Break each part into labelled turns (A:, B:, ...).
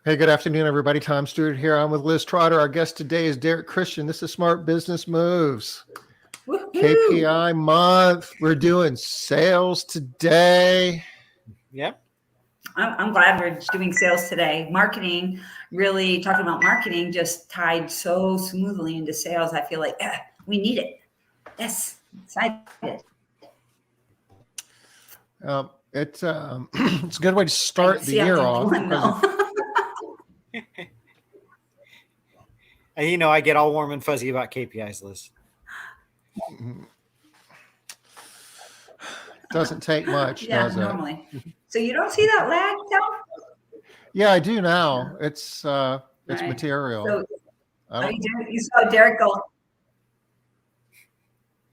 A: Hey, good afternoon, everybody. Tom Stewart here. I'm with Liz Trotter. Our guest today is Derek Christian. This is Smart Business Moves.
B: Woohoo!
A: KPI month. We're doing sales today.
C: Yep.
B: I'm glad we're doing sales today. Marketing, really talking about marketing, just tied so smoothly into sales. I feel like we need it. Yes, excited.
A: It's it's a good way to
B: I
A: start the
B: see I'm
A: year
B: the only
A: off
B: one
A: because
B: though.
C: I get all warm and fuzzy about KPIs, Liz.
A: it doesn't take much,
B: Yeah,
A: does it?
B: normally. So you don't see that lag, Tom?
A: Yeah, I do now. It's
B: All right.
A: material.
B: So
A: I don't.
B: you saw Derek go.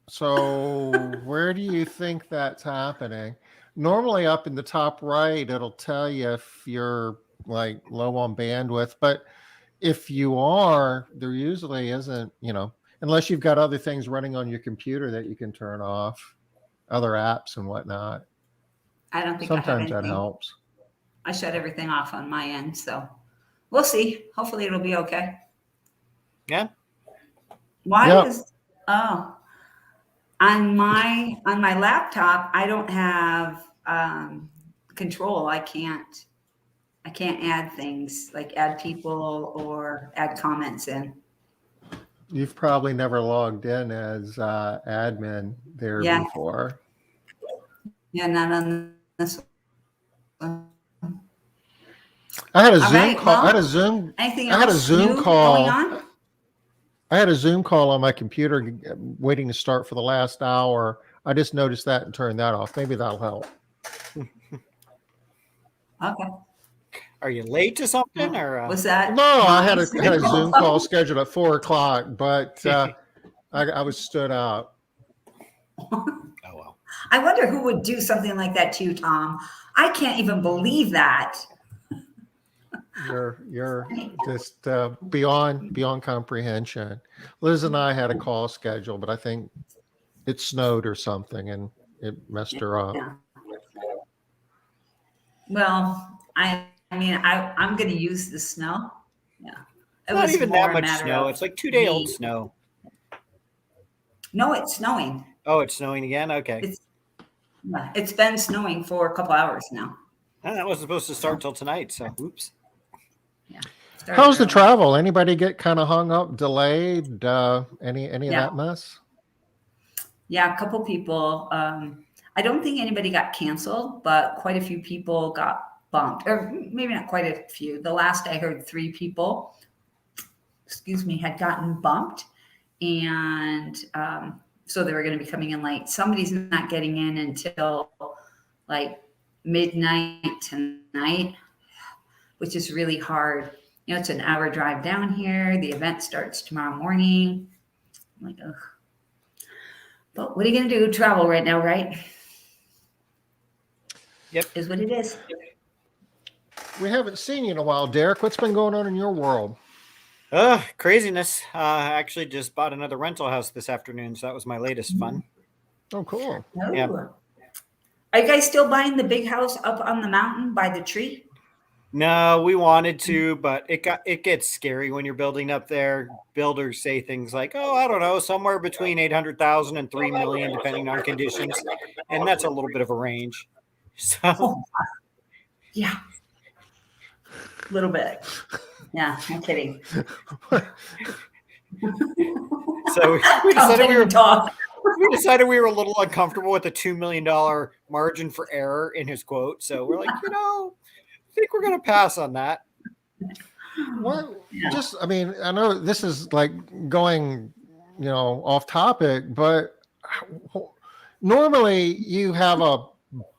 A: So where do you think that's happening? Normally up in the top right, it'll tell you if you're like low on bandwidth, but if you are, there usually isn't, unless you've got other things running on your computer that you can turn off, other apps and whatnot.
B: I don't think I have
A: Sometimes that
B: anything.
A: helps.
B: I shut everything off on my end, so we'll see. Hopefully it'll be okay.
C: Yeah.
B: Why
A: Yep.
B: is on my laptop I don't have control. I can't add things like add people or add comments in.
A: You've probably never logged in as admin there
B: Yeah,
A: before.
B: yeah, not on this one.
A: I had a
B: All
A: Zoom
B: right.
A: call. I had a
B: Well,
A: Zoom.
B: anything
A: I had a
B: else
A: Zoom
B: new going
A: call.
B: on?
A: I had a Zoom call on my computer waiting to start for the last hour. I just noticed that and turned that off. Maybe that'll help.
B: Okay.
C: Are you late to something or?
B: Was that
A: No, I had
B: noise?
A: a Zoom call scheduled at 4:00, but I was stood out.
C: Oh well.
B: I wonder who would do something like that to you, Tom. I can't even believe that.
A: You're just beyond comprehension. Liz and I had a call scheduled, but I think it snowed or something and it messed her up.
B: Yeah. Well, I'm going to use the snow. Yeah. It
C: Not
B: was
C: even
B: more
C: that
B: a
C: much
B: matter
C: snow.
B: of
C: It's like 2-day-old
B: me.
C: snow.
B: No, it's snowing.
C: Oh, it's snowing again? Okay.
B: It's been snowing for a couple hours now.
C: That wasn't supposed to start till tonight, so oops.
B: Yeah.
A: How's the
B: Started early.
A: travel? Anybody get kind of hung up, delayed? Any of
B: Yeah.
A: that mess?
B: Yeah, a couple people. I don't think anybody got canceled, but quite a few people got bumped, or maybe not quite a few. The last I heard, 3 people, had gotten bumped, and so they were going to be coming in late. Somebody's not getting in until like midnight tonight, which is really hard. It's an hour drive down here. The event starts tomorrow morning. I'm like, ugh. But what are you going to do? Travel right now, right?
C: Yep.
B: Is what it is.
A: We haven't seen you in a while, Derek. What's been going on in your world?
C: Craziness. I actually just bought another rental house this afternoon, so that was my latest fun.
A: Oh, cool.
B: Oh.
C: Yeah.
B: Are you guys still buying the big house up on the mountain by the tree?
C: No, we wanted to, but it gets scary when you're building up there. Builders say things like, "Oh, I don't know, somewhere between 800,000 and 3 million, depending on conditions," and that's a little bit of a range. So,
B: Oh, yeah. A little bit. Yeah, I'm kidding.
C: so we decided
B: we
C: we were a little uncomfortable with the $2 million margin for error in his quote. So we're like, I think we're going to pass on that.
A: Well,
B: Yeah.
A: I know this is like going, off topic, but normally you have a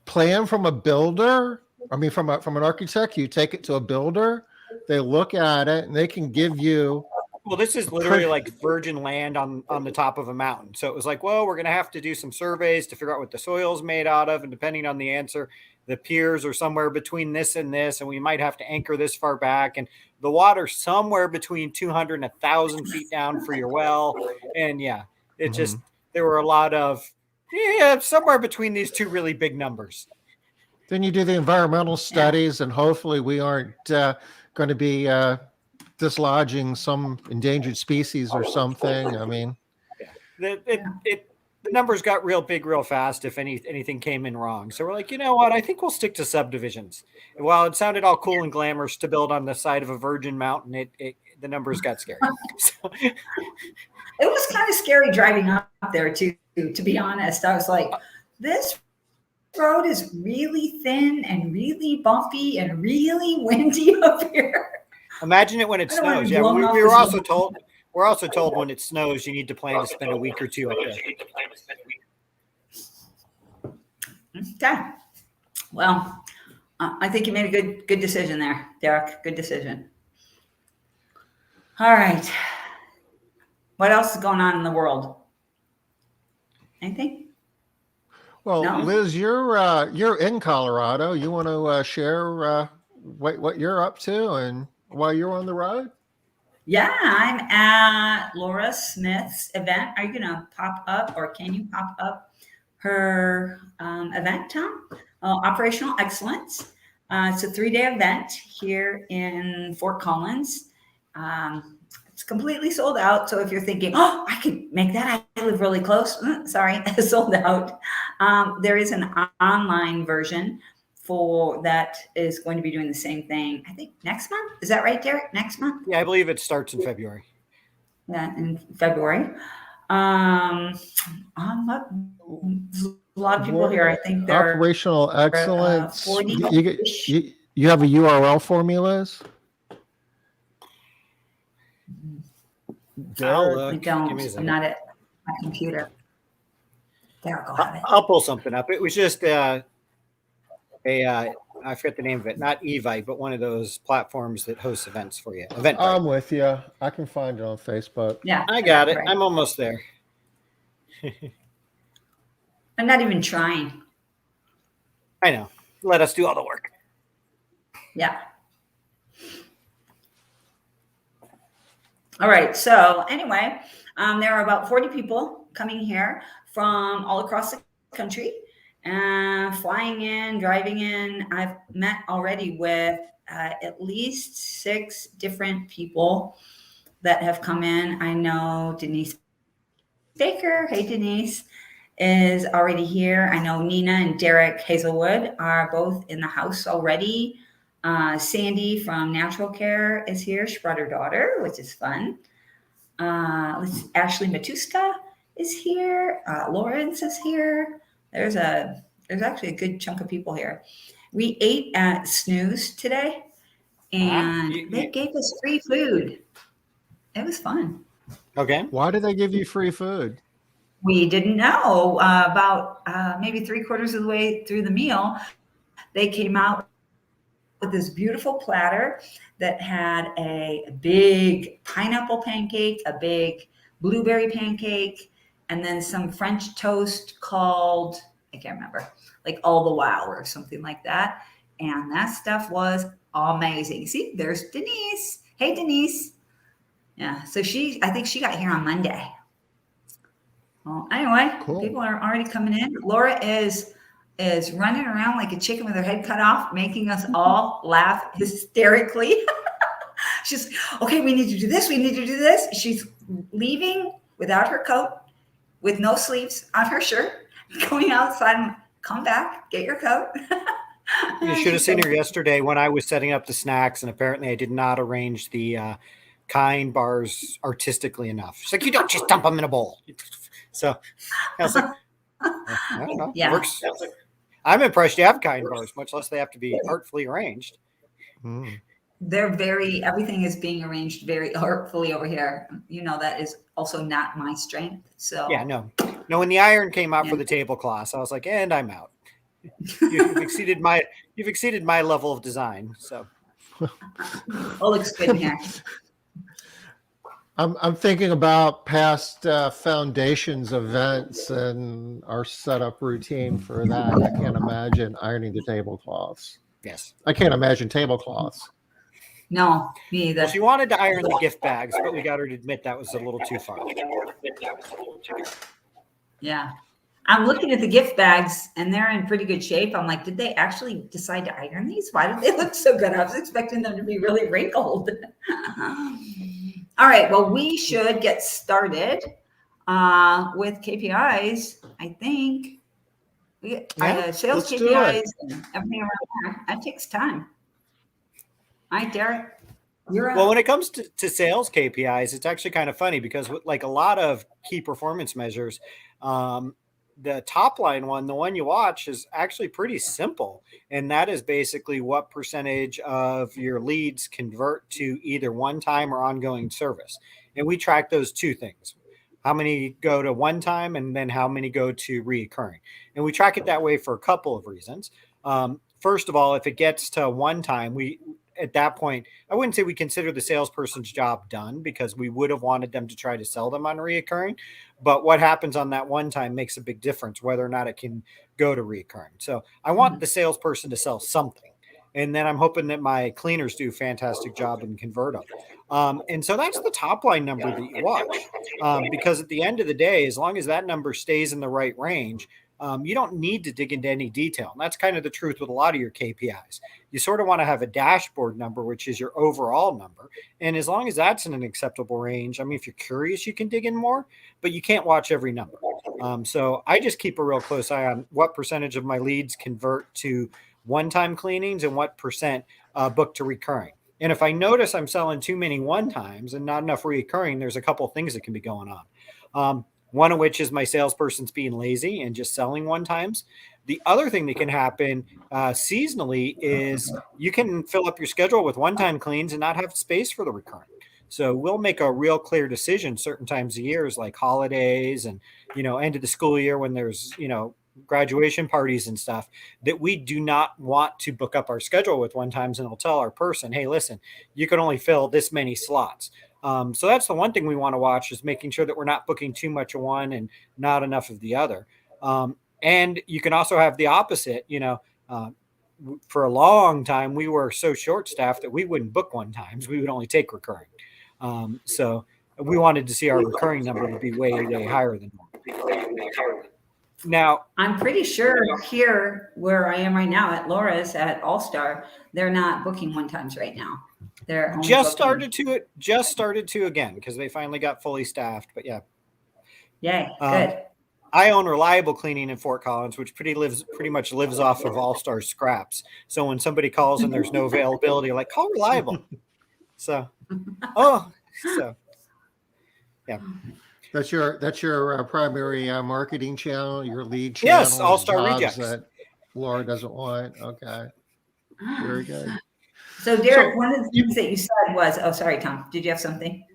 A: plan from a builder. I mean, from an architect, you take it to a builder. They look at it and they can give you.
C: Well, this is literally like virgin land on the top of a mountain. So it was like, well, we're going to have to do some surveys to figure out what the soil is made out of. And depending on the answer, the piers are somewhere between this and this. And we might have to anchor this far back. And the water somewhere between 200 and 1,000 feet down for your well. And yeah, it just, there were a lot of, somewhere between these two really big numbers.
A: Then you do the environmental studies and hopefully we aren't going to be dislodging some endangered species or something. I mean,
C: the numbers got real big real fast if anything came in wrong. So we're like, you know what? I think we'll stick to subdivisions. And while it sounded all cool and glamorous to build on the side of a virgin mountain, the numbers got scary. So,
B: it was kind of scary driving up there too, to be honest. I was like, this road is really thin and really bumpy and really windy up here.
C: Imagine it when it
B: I don't want to
C: snows.
B: be
C: Yeah,
B: blown off
C: we
B: this
C: were also
B: road.
C: told we're also told when it snows you need to plan to spend a week or two up there.
B: Okay. Well, I think you made a good decision there, Derek. Good decision. All right. What else is going on in the world? Anything?
A: well,
B: No?
A: Liz, you're in Colorado. You want to share what you're up to and while you're on the road?
B: Yeah, I'm at Laura Smith's event. Are you going to pop up, or can you pop up her event, Tom? Operational Excellence. It's a 3-day event here in Fort Collins. It's completely sold out. So if you're thinking, oh, I could make that, I live really close. Sorry, sold out. There is an online version for that is going to be doing the same thing. I think next month. Is that right, Derek? Next month?
C: Yeah, I believe it starts in February.
B: Yeah, in February. There's a lot of people here. I think there are
A: Operational excellence.
B: 40.
A: You have a URL for me, Liz?
C: I'll
B: I
C: look.
B: don't.
C: Give me a
B: I'm
C: second.
B: not at my computer. Derek will have it.
C: I'll pull something up. It was just I forget the name of it, not Evite, but one of those platforms that hosts events for you. Eventbrite.
A: I'm with you. I can find it on Facebook.
B: Yeah,
C: I got it.
B: right.
C: I'm almost there.
B: I'm not even trying.
C: I know. Let us do all the work.
B: Yeah. All right. So anyway, there are about 40 people coming here from all across the country, flying in, driving in. I've met already with at least 6 different people that have come in. I know Denise Baker. Hey, Denise is already here. I know Nina and Derek Hazelwood are both in the house already. Sandy from Natural Care is here. She brought her daughter, which is fun. Ashley Matuska is here. Lawrence is here. There's actually a good chunk of people here. We ate at Snooze today, and they gave us free food. It was fun.
C: Okay.
A: Why did they give you free food?
B: We didn't know about maybe 3/4 of the way through the meal. They came out with this beautiful platter that had a big pineapple pancake, a big blueberry pancake, and then some French toast called, I can't remember, like All the Wow or something like that. And that stuff was amazing. See, there's Denise. Hey, Denise. Yeah, so I think she got here on Monday. Well, anyway,
A: Cool.
B: People are already coming in. Laura is running around like a chicken with her head cut off, making us all laugh hysterically. She's okay. We need to do this. We need to do this. She's leaving without her coat, with no sleeves on her shirt, going outside. And come back, get your coat.
C: You should have seen her yesterday when I was setting up the snacks, and apparently I did not arrange the kind bars artistically enough. She's like, you don't just dump them in a bowl. So I was like, I don't know.
B: Yeah.
C: It works. I'm impressed you have kind bars, much less they have to be artfully arranged.
B: They're everything is being arranged very artfully over here. You know, that is also not my strength. So
C: yeah, no, when the iron came out for the tablecloths, I was like, and I'm out. You've exceeded my level of design. So
B: all looks good in here.
A: I'm thinking about past foundations events and our setup routine for that. I can't imagine ironing the tablecloths.
C: yes,
A: I can't imagine tablecloths.
B: No, me either.
C: well, she wanted to iron the gift bags, but we got her to admit that was a little too far.
B: Yeah. I'm looking at the gift bags and they're in pretty good shape. I'm like, did they actually decide to iron these? Why did they look so good? I was expecting them to be really wrinkled. All right, well, we should get started with KPIs, I think. Sales
A: let's do
B: KPIs
A: it.
B: and everything around there. That takes time. All right, Derek, you're up.
C: Well, when it comes to sales KPIs, it's actually kind of funny because like a lot of key performance measures, the top line one, the one you watch, is actually pretty simple. And that is basically what percentage of your leads convert to either one-time or ongoing service. And we track those two things. How many go to one time and then how many go to reoccurring. And we track it that way for a couple of reasons. First of all, if it gets to one time, at that point, I wouldn't say we consider the salesperson's job done because we would have wanted them to try to sell them on reoccurring. But what happens on that one time makes a big difference, whether or not it can go to reoccurring. So I want the salesperson to sell something. And then I'm hoping that my cleaners do a fantastic job and convert them. And so that's the top line number that you watch. Because at the end of the day, as long as that number stays in the right range, you don't need to dig into any detail. And that's kind of the truth with a lot of your KPIs. You sort of want to have a dashboard number, which is your overall number. And as long as that's in an acceptable range, I mean, if you're curious, you can dig in more, but you can't watch every number. So I just keep a real close eye on what percentage of my leads convert to one-time cleanings and what percent book to recurring. And if I notice I'm selling too many one-times and not enough reoccurring, there's a couple of things that can be going on. One of which is my salesperson's being lazy and just selling one-times. The other thing that can happen seasonally is you can fill up your schedule with one-time cleans and not have space for the recurring. So we'll make a real clear decision certain times of years, like holidays and, end of the school year when there's, graduation parties and stuff, that we do not want to book up our schedule with one times, and I'll tell our person, hey, listen, you can only fill this many slots. So that's the one thing we want to watch, is making sure that we're not booking too much of one and not enough of the other. And you can also have the opposite. For a long time, we were so short-staffed that we wouldn't book one times. We would only take recurring. So we wanted to see our recurring number to be way, way higher than normal. Now,
B: I'm pretty sure here where I am right now at Laura's at All Star, they're not booking one times right now. They're only
C: just
B: booking.
C: started to again because they finally got fully staffed. But yeah,
B: Yay, good.
C: I own Reliable Cleaning in Fort Collins, which pretty much lives off of All Star scraps. So when somebody calls and there's no availability, like, call Reliable. So yeah.
A: That's your primary marketing channel, your lead channel.
C: Yes, All Star Rejects
A: that Laura doesn't want. Okay, very good.
B: So Derek, one of the things that you said was, oh, sorry, Tom, did you have something?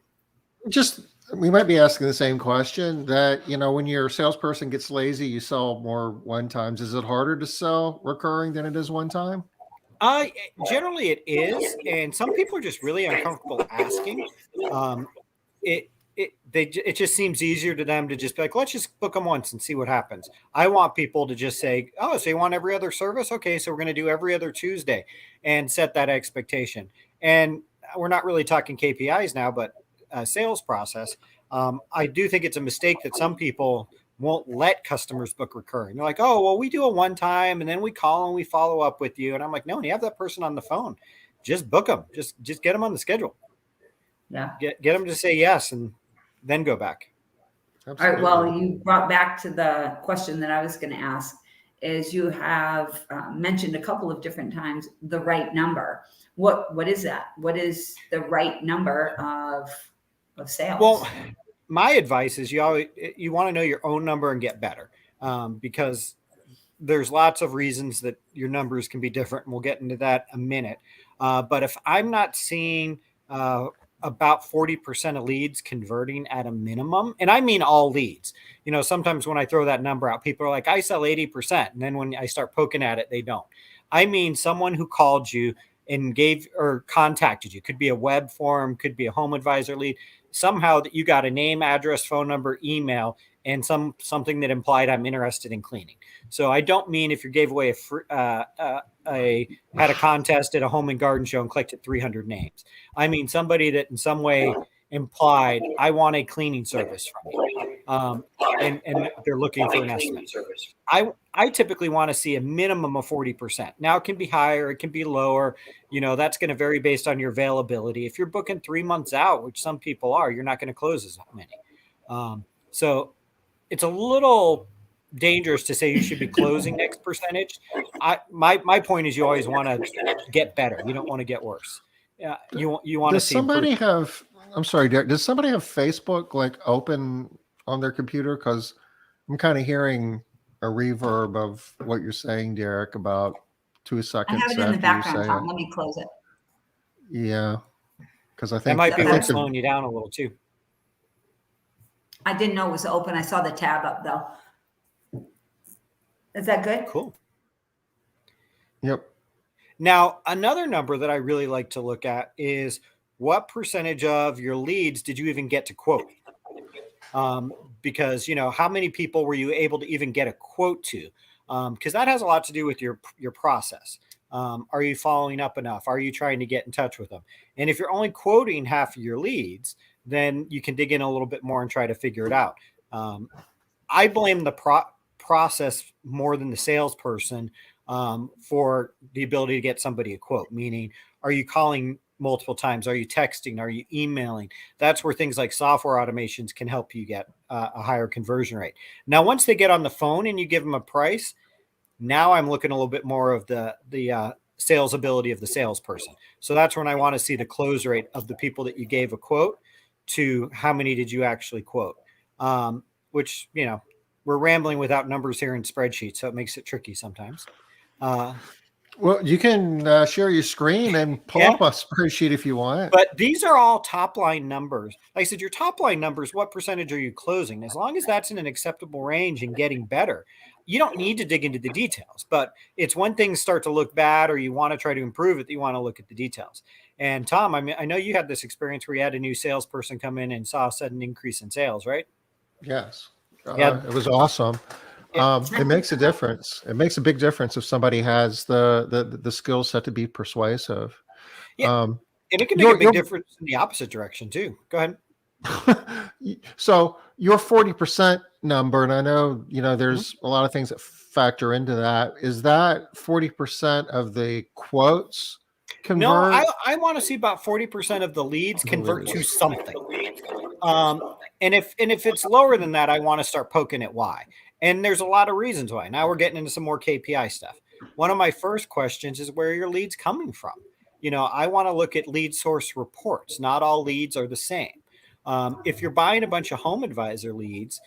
A: Just, we might be asking the same question, that, when your salesperson gets lazy, you sell more one times. Is it harder to sell recurring than it is one time?
C: Generally it is. And some people are just really uncomfortable asking. It just seems easier to them to just be like, let's just book them once and see what happens. I want people to just say, oh, so you want every other service? Okay, so we're going to do every other Tuesday, and set that expectation. And we're not really talking KPIs now, but sales process. I do think it's a mistake that some people won't let customers book recurring. They're like, oh, well, we do a one time and then we call and we follow up with you. And I'm like, no, when you have that person on the phone, just book them. Just get them on the schedule.
B: Yeah.
C: Get them to say yes and then go back.
B: Absolutely. All right. Well, you brought back to the question that I was going to ask, is you have mentioned a couple of different times the right number. What is that? What is the right number of sales?
C: Well, my advice is you want to know your own number and get better, because there's lots of reasons that your numbers can be different, and we'll get into that in a minute. But if I'm not seeing about 40% of leads converting at a minimum, and I mean all leads. Sometimes when I throw that number out, people are like, I sell 80%. And then when I start poking at it, they don't. I mean someone who called you and gave or contacted you. Could be a web form, could be a home advisor lead. Somehow that you got a name, address, phone number, email, and something that implied I'm interested in cleaning. So I don't mean if you gave away had a contest at a home and garden show and collected 300 names. I mean somebody that in some way implied, I want a cleaning service from you. and they're looking for an estimate. I typically want to see a minimum of 40%. Now it can be higher, it can be lower. That's going to vary based on your availability. If you're booking 3 months out, which some people are, you're not going to close as many. So it's a little dangerous to say you should be closing X percentage. My point is you always want to get better. You don't want to get worse. You want to
A: Does
C: see
A: somebody
C: improvement.
A: I'm sorry, Derek, does somebody have Facebook like open on their computer? Because I'm kind of hearing a reverb of what you're saying, Derek, about 2
B: I
A: seconds
B: have it in the
A: after you
B: background,
A: say
B: Tom.
A: it.
B: Let me close it.
A: Yeah, because I
C: That
A: think
C: might be
A: I
C: what's
A: think
C: slowing you down a little too.
B: I didn't know it was open. I saw the tab up though. Is that good?
C: Cool.
A: Yep.
C: Now, another number that I really like to look at is what percentage of your leads did you even get to quote? Because, how many people were you able to even get a quote to? Because that has a lot to do with your process. Are you following up enough? Are you trying to get in touch with them? And if you're only quoting half of your leads, then you can dig in a little bit more and try to figure it out. I blame the process more than the salesperson for the ability to get somebody a quote. Meaning, are you calling multiple times? Are you texting? Are you emailing? That's where things like software automations can help you get a higher conversion rate. Now, once they get on the phone and you give them a price, now I'm looking a little bit more of the sales ability of the salesperson. So that's when I want to see the close rate of the people that you gave a quote to how many did you actually quote, which, we're rambling without numbers here in spreadsheets, so it makes it tricky sometimes.
A: Well, you can share your screen and pull up a spreadsheet if you want.
C: But these are all top line numbers. Like I said, your top line numbers, what percentage are you closing? As long as that's in an acceptable range and getting better, you don't need to dig into the details. But it's when things start to look bad or you want to try to improve it that you want to look at the details. And Tom, I know you had this experience where you had a new salesperson come in and saw a sudden increase in sales, right?
A: Yes.
C: Yeah.
A: It was awesome. It makes a difference. It makes a big difference if somebody has the skill set to be persuasive.
C: Yeah. And it can make a big difference in the opposite direction too. Go ahead.
A: So your 40% number, and I know, there's a lot of things that factor into that. Is that 40% of the quotes convert?
C: No, I want to see about 40% of the leads convert to something. And if it's lower than that, I want to start poking at why. And there's a lot of reasons why. Now we're getting into some more KPI stuff. One of my first questions is where are your leads coming from? I want to look at lead source reports. Not all leads are the same. If you're buying a bunch of Home Advisor leads,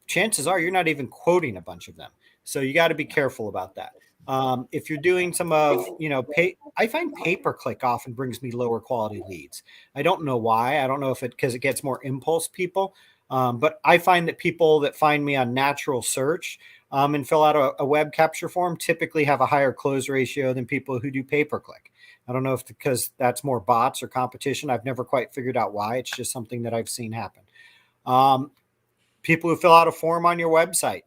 C: chances are you're not even quoting a bunch of them. So you got to be careful about that. If you're doing some of, I find pay-per-click often brings me lower quality leads. I don't know why. I don't know if because it gets more impulse people. But I find that people that find me on natural search and fill out a web capture form typically have a higher close ratio than people who do pay-per-click. I don't know if because that's more bots or competition. I've never quite figured out why. It's just something that I've seen happen. People who fill out a form on your website,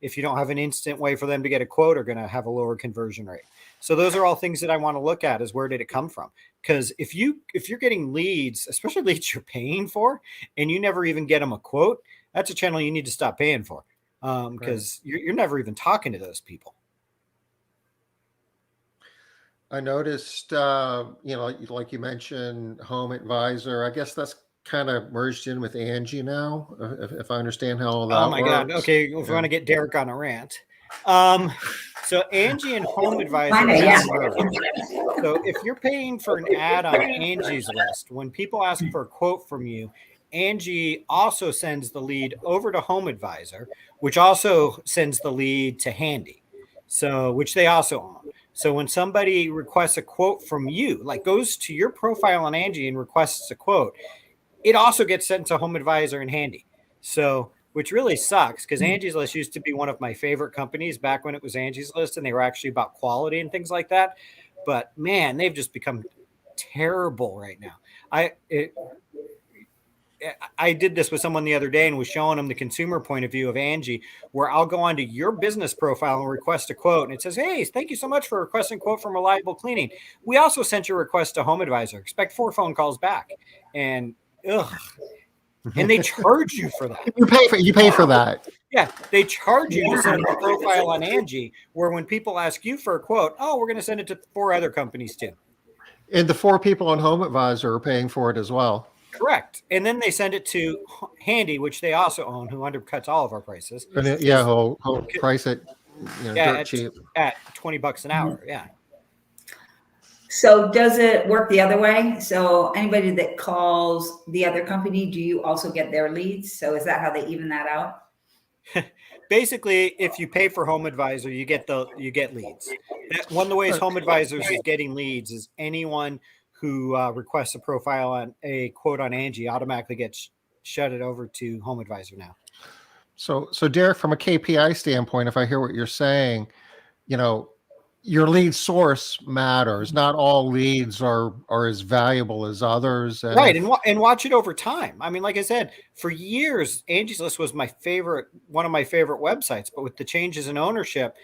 C: if you don't have an instant way for them to get a quote, are going to have a lower conversion rate. So those are all things that I want to look at is where did it come from? Because if you're getting leads, especially leads you're paying for, and you never even get them a quote, that's a channel you need to stop paying for because you're never even talking to those people.
A: I noticed, like you mentioned, Home Advisor. I guess that's kind of merged in with Angie now, if I understand how all that works.
C: Oh my God. Okay. If we want to get Derek on a rant. So Angie and Home Advisor. So if you're paying for an ad on Angie's list, when people ask for a quote from you, Angie also sends the lead over to Home Advisor, which also sends the lead to Handy. So, which they also own. So when somebody requests a quote from you, like goes to your profile on Angie and requests a quote, it also gets sent to Home Advisor and Handy. So, which really sucks because Angie's List used to be one of my favorite companies back when it was Angie's List and they were actually about quality and things like that. But man, they've just become terrible right now. I did this with someone the other day and was showing them the consumer point of view of Angie, where I'll go onto your business profile and request a quote. And it says, hey, thank you so much for requesting a quote from Reliable Cleaning. We also sent your request to Home Advisor. Expect 4 phone calls back. And and they charge you for that.
A: You pay for that.
C: Yeah, they charge you to set up a profile on Angie, where when people ask you for a quote, oh, we're going to send it to 4 other companies too.
A: And the 4 people on Home Advisor are paying for it as well.
C: Correct. And then they send it to Handy, which they also own, who undercuts all of our prices.
A: And he'll price it, dirt cheap
C: at $20 an hour. Yeah.
B: So does it work the other way? So anybody that calls the other company, do you also get their leads? So is that how they even that out?
C: Basically, if you pay for Home Advisor, you get leads. One of the ways Home Advisors is getting leads is anyone who requests a profile on a quote on Angie automatically gets shutted over to Home Advisor now.
A: So Derek, from a KPI standpoint, if I hear what you're saying, your lead source matters. Not all leads are as valuable as others.
C: Right. And watch it over time. I mean, like I said, for years, Angie's List was one of my favorite websites, but with the changes in ownership,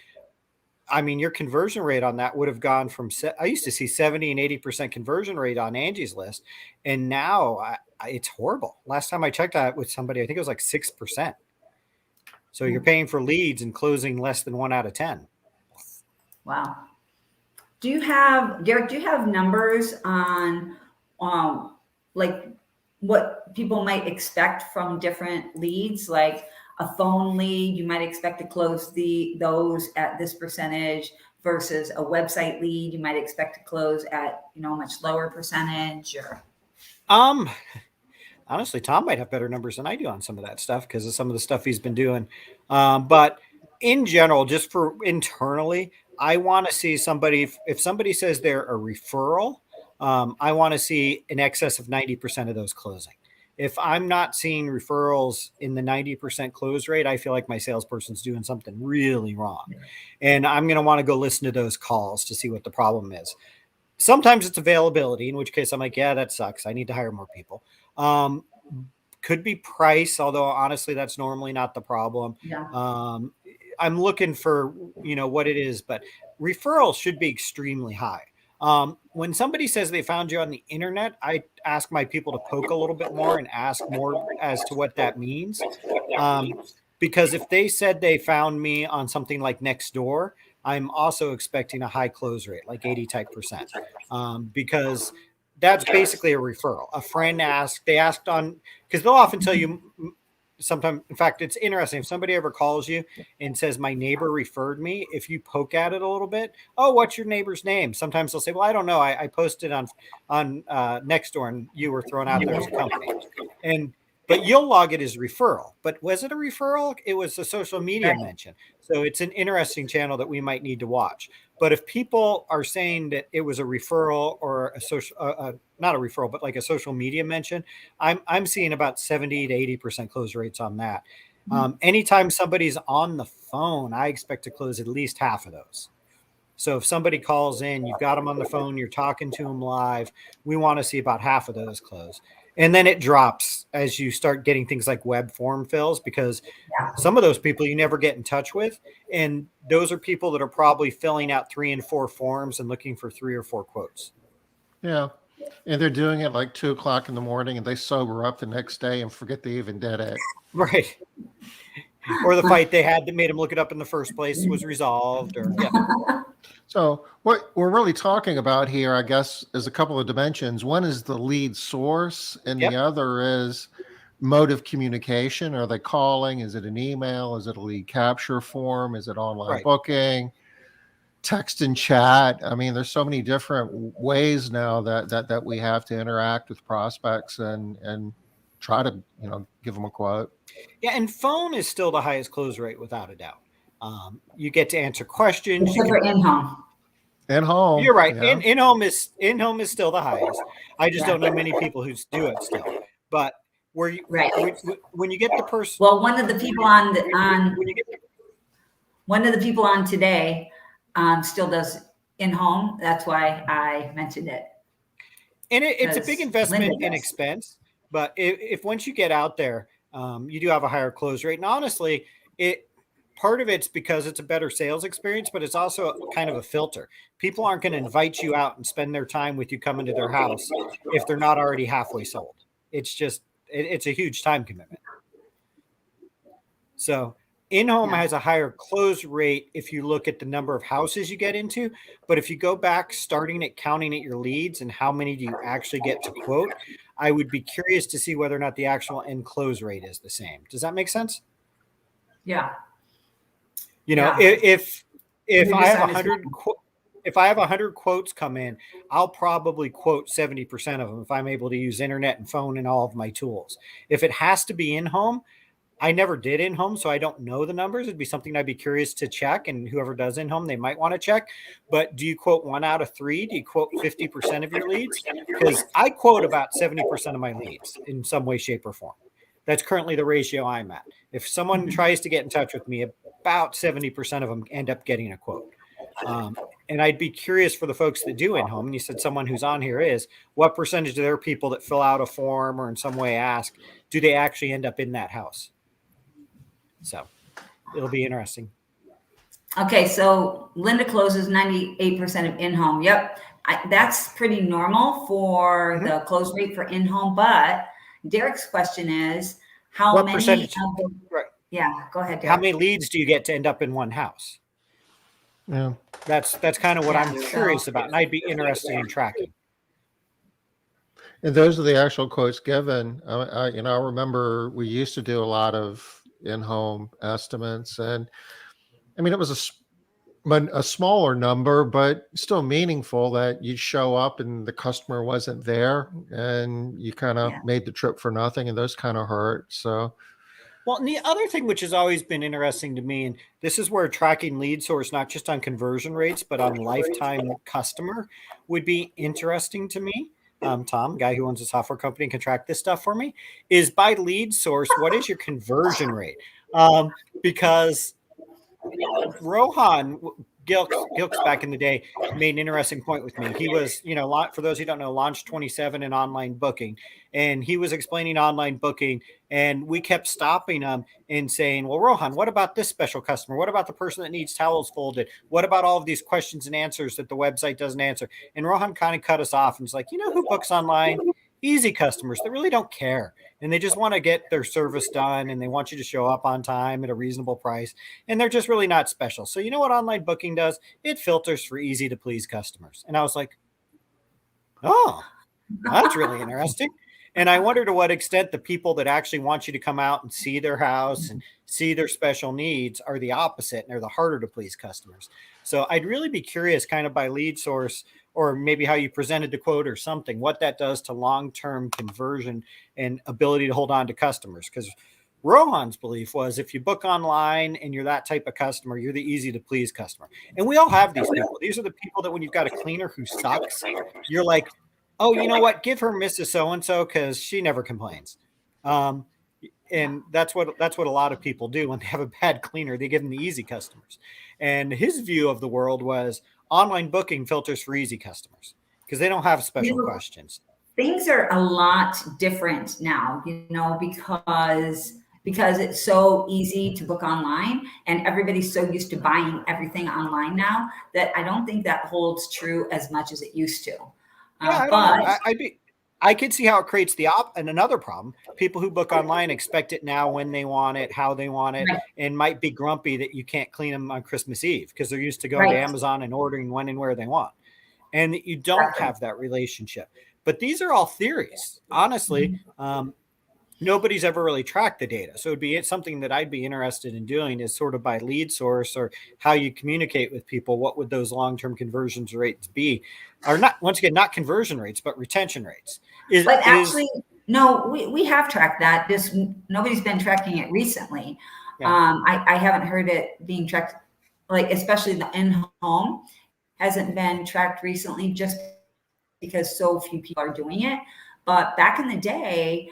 C: I mean, your conversion rate on that would have gone from, I used to see 70 and 80% conversion rate on Angie's List. And now it's horrible. Last time I checked that with somebody, I think it was like 6%. So you're paying for leads and closing less than 1 out of 10.
B: Wow. Derek, do you have numbers on like what people might expect from different leads? Like a phone lead, you might expect to close those at this percentage versus a website lead, you might expect to close at, a much lower percentage or.
C: Honestly, Tom might have better numbers than I do on some of that stuff because of some of the stuff he's been doing. But in general, just for internally, I want to see somebody, if somebody says they're a referral, I want to see in excess of 90% of those closing. If I'm not seeing referrals in the 90% close rate, I feel like my salesperson's doing something really wrong. And I'm going to want to go listen to those calls to see what the problem is. Sometimes it's availability, in which case I'm like, yeah, that sucks. I need to hire more people. Could be price, although honestly, that's normally not the problem.
B: Yeah.
C: I'm looking for, what it is, but referrals should be extremely high. When somebody says they found you on the internet, I ask my people to poke a little bit more and ask more as to what that means. Because if they said they found me on something like Nextdoor, I'm also expecting a high close rate, like 80% because that's basically a referral. A friend asked on, because they'll often tell you sometimes, in fact, it's interesting. If somebody ever calls you and says, my neighbor referred me, if you poke at it a little bit, oh, what's your neighbor's name? Sometimes they'll say, well, I don't know. I posted on Nextdoor and you were thrown out there as a company. But you'll log it as referral. But was it a referral? It was a social media mention. So it's an interesting channel that we might need to watch. But if people are saying that it was a referral or a social, not a referral, but like a social media mention, I'm seeing about 70 to 80% close rates on that. Anytime somebody's on the phone, I expect to close at least half of those. So if somebody calls in, you've got them on the phone, you're talking to them live, we want to see about half of those close. And then it drops as you start getting things like web form fills, because some of those people you never get in touch with. And those are people that are probably filling out 3 and 4 forms and looking for 3 or 4 quotes.
A: Yeah. And they're doing it like 2:00 in the morning and they sober up the next day and forget they even did it.
C: Right. Or the fight they had that made them look it up in the first place was resolved. Or
A: So what we're really talking about here, I guess, is a couple of dimensions. One is the lead source, and the other is mode of communication. Are they calling? Is it an email? Is it a lead capture form? Is it online booking? Text and chat? I mean, there's so many different ways now that we have to interact with prospects and try to give them a quote.
C: Yeah, and phone is still the highest close rate without a doubt. You get to answer questions.
B: Except for in-home.
A: In-home.
C: You're right.
A: Yeah.
C: In-home is still the highest. I just don't know many people who do it still. But when you get the person.
B: Well, one of the people on today still does in-home. That's why I mentioned it.
C: And it's a big investment in expense. But if once you get out there, you do have a higher close rate. And honestly, part of it's because it's a better sales experience, but it's also kind of a filter. People aren't going to invite you out and spend their time with you coming to their house if they're not already halfway sold. It's just, It's a huge time commitment. So in-home has a higher close rate if you look at the number of houses you get into. But if you go back, starting at counting at your leads and how many do you actually get to quote, I would be curious to see whether or not the actual end close rate is the same. Does that make sense?
B: Yeah.
C: You know, if I have 100 if I have 100 quotes come in, I'll probably quote 70% of them if I'm able to use internet and phone and all of my tools. If it has to be in-home, I never did in-home, so I don't know the numbers. It'd be something I'd be curious to check, and whoever does in-home, they might want to check. But do you quote 1 out of 3? Do you quote 50% of your leads? Because I quote about 70% of my leads in some way, shape, or form. That's currently the ratio I'm at. If someone tries to get in touch with me, about 70% of them end up getting a quote. And I'd be curious for the folks that do in-home, and you said someone who's on here is, what percentage of their people that fill out a form or in some way ask, do they actually end up in that house? So it'll be interesting.
B: Okay, so Linda closes 98% of in-home. Yep, that's pretty normal for the close rate for in-home. But Derek's question is, how
C: what
B: many
C: percentage?
B: of the,
C: Right.
B: Yeah, go ahead, Derek.
C: How many leads do you get to end up in one house?
A: Yeah.
C: That's kind of what I'm curious about, and I'd be interested in tracking.
A: And those are the actual quotes given. I remember we used to do a lot of in-home estimates, and I mean, it was a smaller number, but still meaningful that you show up and the customer wasn't there and you kind of made the trip for nothing, and those kind of hurt. So,
C: well, and the other thing which has always been interesting to me, and this is where tracking lead source, not just on conversion rates, but on lifetime customer would be interesting to me. Tom, guy who owns a software company, can track this stuff for me, is by lead source, what is your conversion rate? Because Rohan Gilks back in the day made an interesting point with me. He was, for those who don't know, Launch 27 in online booking, and he was explaining online booking, and we kept stopping him and saying, well, Rohan, what about this special customer? What about the person that needs towels folded? What about all of these questions and answers that the website doesn't answer? And Rohan kind of cut us off and was like, who books online? Easy customers that really don't care. And they just want to get their service done, and they want you to show up on time at a reasonable price. And they're just really not special. So you know what online booking does? It filters for easy to please customers. And I was like, oh, that's really interesting. And I wonder to what extent the people that actually want you to come out and see their house and see their special needs are the opposite, and they're the harder to please customers. So I'd really be curious, kind of by lead source, or maybe how you presented the quote or something, what that does to long-term conversion and ability to hold on to customers. Because Rohan's belief was, if you book online and you're that type of customer, you're the easy to please customer. And we all have these people. These are the people that when you've got a cleaner who sucks, you're like, oh, you know what? Give her Mrs. So-and-so because she never complains. And that's what a lot of people do when they have a bad cleaner. They give them the easy customers. And his view of the world was online booking filters for easy customers because they don't have special questions.
B: Things are a lot different now, because it's so easy to book online and everybody's so used to buying everything online now that I don't think that holds true as much as it used to.
C: I could see how it creates and another problem. People who book online expect it now, when they want it, how they want it, and might be grumpy that you can't clean them on Christmas Eve because they're used to going to Amazon and ordering when and where they want, and that you don't have that relationship. But these are all theories. Honestly, nobody's ever really tracked the data. So it'd be something that I'd be interested in doing, is sort of by lead source or how you communicate with people. What would those long-term conversions rates be? Or not, once again, not conversion rates, but retention rates.
B: No, we have tracked that. Nobody's been tracking it recently. Yeah. I haven't heard it being tracked, like especially the in-home hasn't been tracked recently, just because so few people are doing it. But back in the day,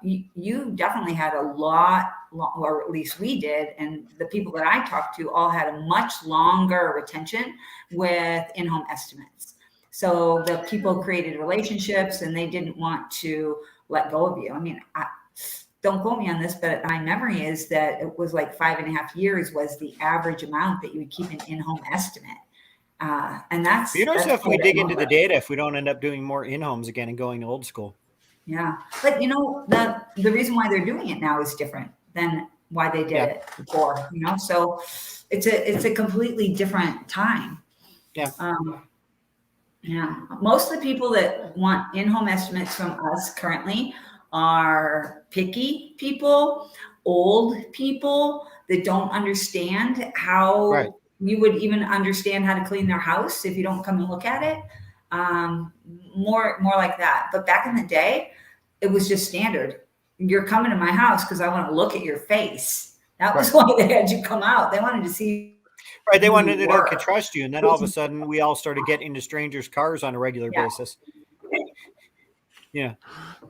B: you definitely had a lot, or at least we did, and the people that I talked to all had a much longer retention with in-home estimates. So the people created relationships and they didn't want to let go of you. I mean, don't quote me on this, but my memory is that it was like 5.5 years was the average amount that you would keep an in-home estimate. And that's,
C: if we dig into the data, if we don't end up doing more in-homes again and going old school.
B: Yeah. But the reason why they're doing it now is different than why they did it before, so it's a completely different time.
C: Yeah.
B: Yeah. Most of the people that want in-home estimates from us currently are picky people, old people that don't understand how you would even understand how to clean their house if you don't come and look at it. More like that. But back in the day, it was just standard. You're coming to my house because I want to look at your face. That was why they had you come out. They wanted to see.
C: Right, they wanted to know if they could trust you, and then all of a sudden, we all started getting into strangers' cars on a regular basis. Yeah.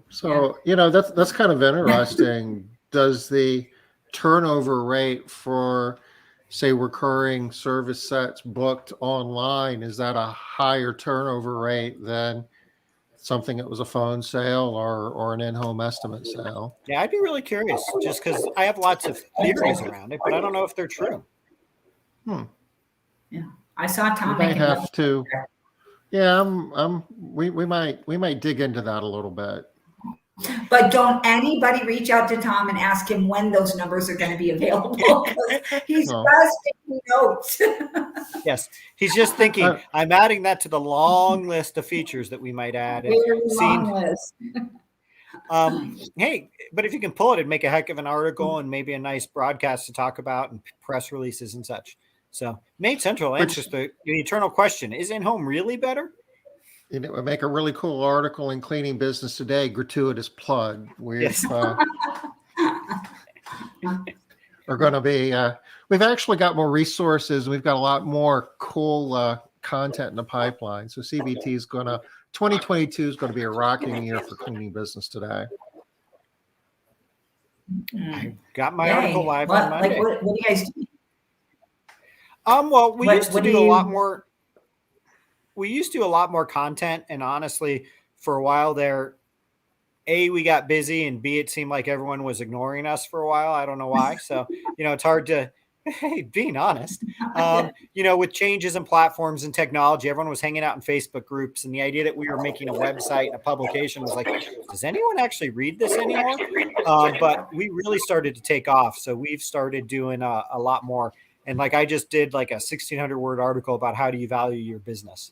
A: So that's kind of interesting. Does the turnover rate for, say, recurring service sets booked online, is that a higher turnover rate than something that was a phone sale or an in-home estimate sale?
C: Yeah, I'd be really curious, just because I have lots of theories around it, but I don't know if they're true.
B: Yeah, I saw Tom.
A: We might have to. Yeah, we might dig into that a little bit.
B: But don't anybody reach out to Tom and ask him when those numbers are going to be available, because he's just taking notes.
C: Yes, he's just thinking, I'm adding that to the long list of features that we might add.
B: Long list.
C: Hey, but if you can pull it, it'd make a heck of an article and maybe a nice broadcast to talk about and press releases and such. So Maine Central answers the eternal question: is in-home really better?
A: It would make a really cool article in Cleaning Business Today. Gratuitous plug. We're going to be. We've actually got more resources. We've got a lot more cool content in the pipeline. So CBT is 2022 is going to be a rocking year for Cleaning Business Today.
C: I got my article live on Monday.
B: What do you guys do?
C: Well, we used to do a lot more. We used to do a lot more content, and honestly, for a while there, A, we got busy, and B, it seemed like everyone was ignoring us for a while. I don't know why. So, it's hard to, hey, being honest, with changes in platforms and technology, everyone was hanging out in Facebook groups, and the idea that we were making a website and a publication was like, does anyone actually read this anymore? But we really started to take off. So we've started doing a lot more. And I just did like a 1,600 word article about how do you value your business.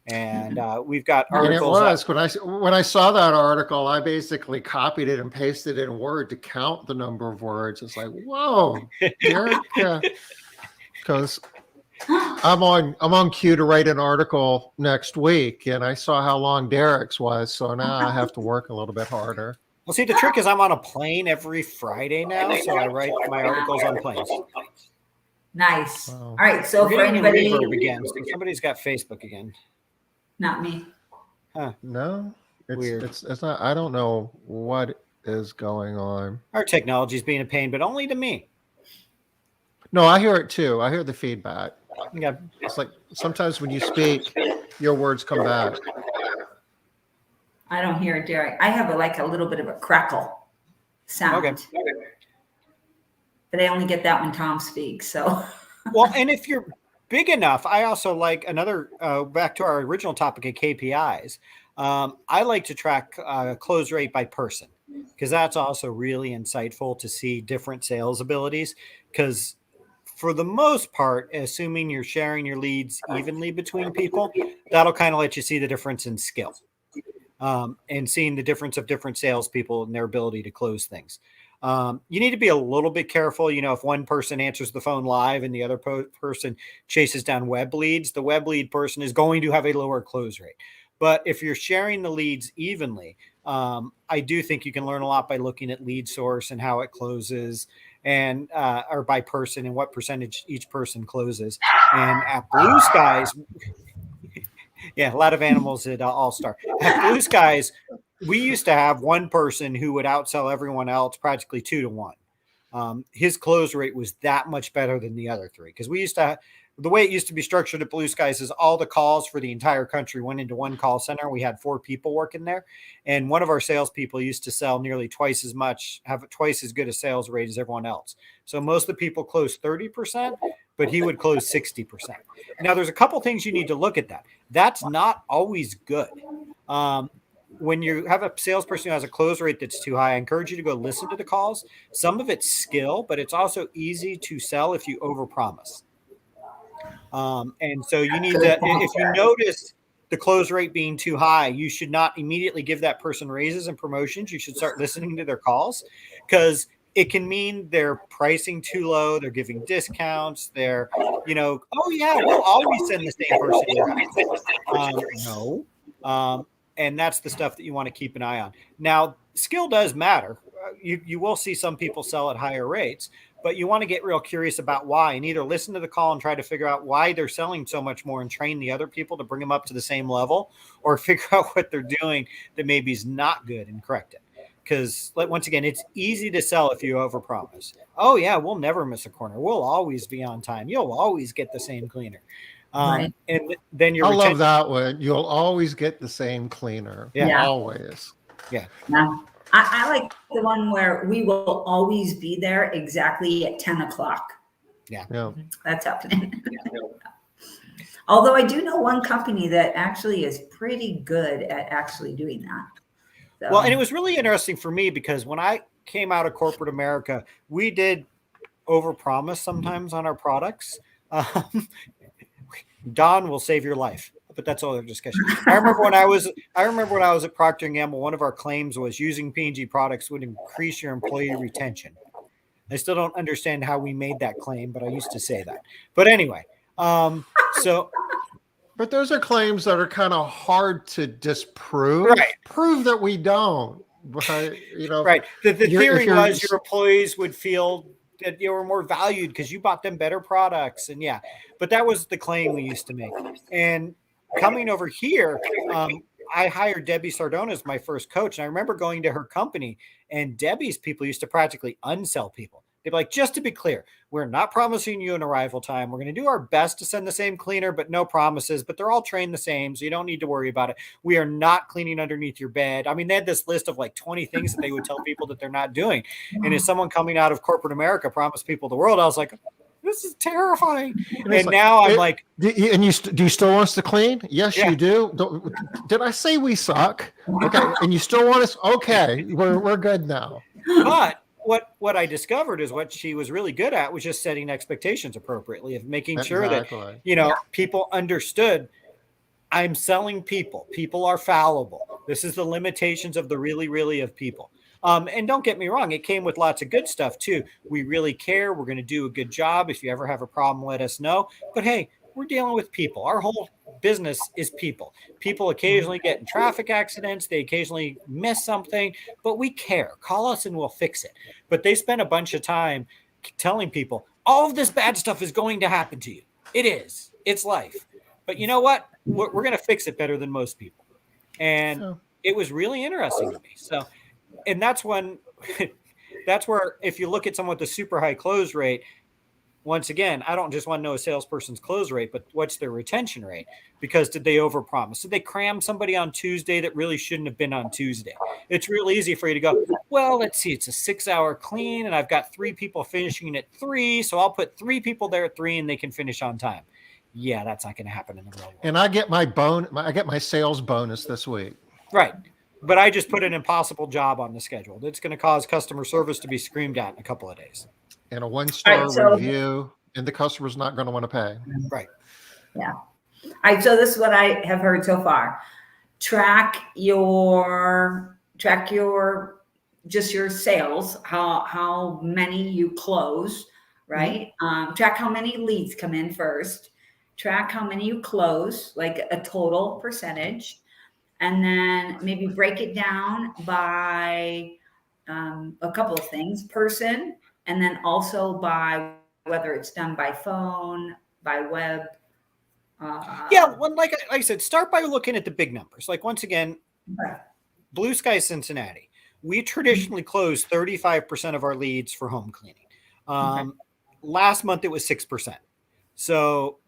C: And we've got articles.
A: And it was when I saw that article, I basically copied it and pasted it in Word to count the number of words. It's like, whoa, Derek, because I'm on cue to write an article next week, and I saw how long Derek's was, so now I have to work a little bit harder.
C: Well, see, the trick is I'm on a plane every Friday now, so I write my articles on planes.
B: Nice. Wow. All right, so for anybody
C: again, so somebody's got Facebook again.
B: Not me.
A: Huh. No, it's
C: weird.
A: It's not. I don't know what is going on.
C: Our technology is being a pain, but only to me.
A: No, I hear it too. I hear the feedback.
C: Yeah.
A: It's like sometimes when you speak, your words come back.
B: I don't hear it, Derek. I have a little bit of a crackle sound.
C: Okay.
B: But I only get that when Tom speaks. So.
C: Well, and if you're big enough, I also like another, back to our original topic of KPIs. I like to track close rate by person, because that's also really insightful to see different sales abilities. Because for the most part, assuming you're sharing your leads evenly between people, that'll kind of let you see the difference in skill, and seeing the difference of different salespeople and their ability to close things. You need to be a little bit careful. If one person answers the phone live and the other person chases down web leads, the web lead person is going to have a lower close rate. But if you're sharing the leads evenly, I do think you can learn a lot by looking at lead source and how it closes, and or by person and what percentage each person closes. And at Blue Skies, yeah, a lot of animals at All-Star. At Blue Skies, we used to have one person who would outsell everyone else practically 2-to-1. His close rate was that much better than the other three, because we used to the way it used to be structured at Blue Skies is all the calls for the entire country went into one call center. We had 4 people working there, and one of our salespeople used to sell nearly twice as much, have twice as good a sales rate as everyone else. So most of the people closed 30%, but he would close 60%. Now, there's a couple things you need to look at that. That's not always good. when you have a salesperson who has a close rate that's too high, I encourage you to go listen to the calls. Some of it's skill, but it's also easy to sell if you overpromise. And so you need to, if you notice the close rate being too high, you should not immediately give that person raises and promotions. You should start listening to their calls, because it can mean they're pricing too low. They're giving discounts. They're, oh yeah, we'll always send the same person. No. And that's the stuff that you want to keep an eye on. Now, skill does matter. You will see some people sell at higher rates, but you want to get real curious about why, and either listen to the call and try to figure out why they're selling so much more and train the other people to bring them up to the same level, or figure out what they're doing that maybe is not good and correct it. Because once again, it's easy to sell if you overpromise. Oh yeah, we'll never miss a corner. We'll always be on time. You'll always get the same cleaner.
B: Right.
C: And then
A: I love that one. You'll always get the same cleaner.
C: Yeah.
A: Always.
C: Yeah.
B: I like the one where we will always be there exactly at 10 o'clock.
C: Yeah.
B: That's happening. Although I do know one company that actually is pretty good at actually doing that. So.
C: Well, and it was really interesting for me because when I came out of corporate America, we did overpromise sometimes on our products. Don will save your life, but that's all their discussion. I remember when I was at Procter & Gamble, one of our claims was using P&G products would increase your employee retention. I still don't understand how we made that claim, but I used to say that. But anyway,
A: But those are claims that are kind of hard to disprove.
C: Right.
A: Prove that we don't. But,
C: right. The theory was your employees would feel that you were more valued because you bought them better products. And yeah, but that was the claim we used to make. And coming over here, I hired Debbie Sardona as my first coach. And I remember going to her company, and Debbie's people used to practically unsell people. They'd be like, just to be clear, we're not promising you an arrival time. We're going to do our best to send the same cleaner, but no promises. But they're all trained the same, so you don't need to worry about it. We are not cleaning underneath your bed. I mean, they had this list of like 20 things that they would tell people that they're not doing. And as someone coming out of corporate America promised people the world, I was like, this is terrifying. And now I'm like,
A: do you still want us to clean? Yes, you do. Did I say we suck? Okay, and you still want us? Okay, we're good now.
C: But what I discovered is what she was really good at was just setting expectations appropriately, of making sure that people understood, I'm selling people. People are fallible. This is the limitations of the really of people. And don't get me wrong, it came with lots of good stuff too. We really care. We're going to do a good job. If you ever have a problem, let us know. But hey, we're dealing with people. Our whole business is people. People occasionally get in traffic accidents. They occasionally miss something, but we care. Call us and we'll fix it. But they spend a bunch of time telling people all of this bad stuff is going to happen to you. It is. It's life. But you know what? We're going to fix it better than most people. And it was really interesting to me. So, and that's where if you look at someone with a super high close rate, once again, I don't just want to know a salesperson's close rate, but what's their retention rate? Because did they overpromise? Did they cram somebody on Tuesday that really shouldn't have been on Tuesday? It's real easy for you to go, well, let's see, it's a 6-hour clean and I've got 3 people finishing at 3. So I'll put 3 people there at 3 and they can finish on time. Yeah, that's not going to happen in the real world.
A: And I get my sales bonus this week.
C: Right. But I just put an impossible job on the schedule. That's going to cause customer service to be screamed at in a couple of days.
A: And a 1-star review, and the customer's not going to want to pay.
C: Right.
B: Yeah. All right. So this is what I have heard so far. Track your just your sales, how many you close, right? Track how many leads come in first. Track how many you close, like a total percentage. And then maybe break it down by a couple of things, person, and then also by whether it's done by phone, by web.
C: Like I said, start by looking at the big numbers. Like once again, Blue Sky Cincinnati, we traditionally close 35% of our leads for home cleaning. Last month it was 6%. So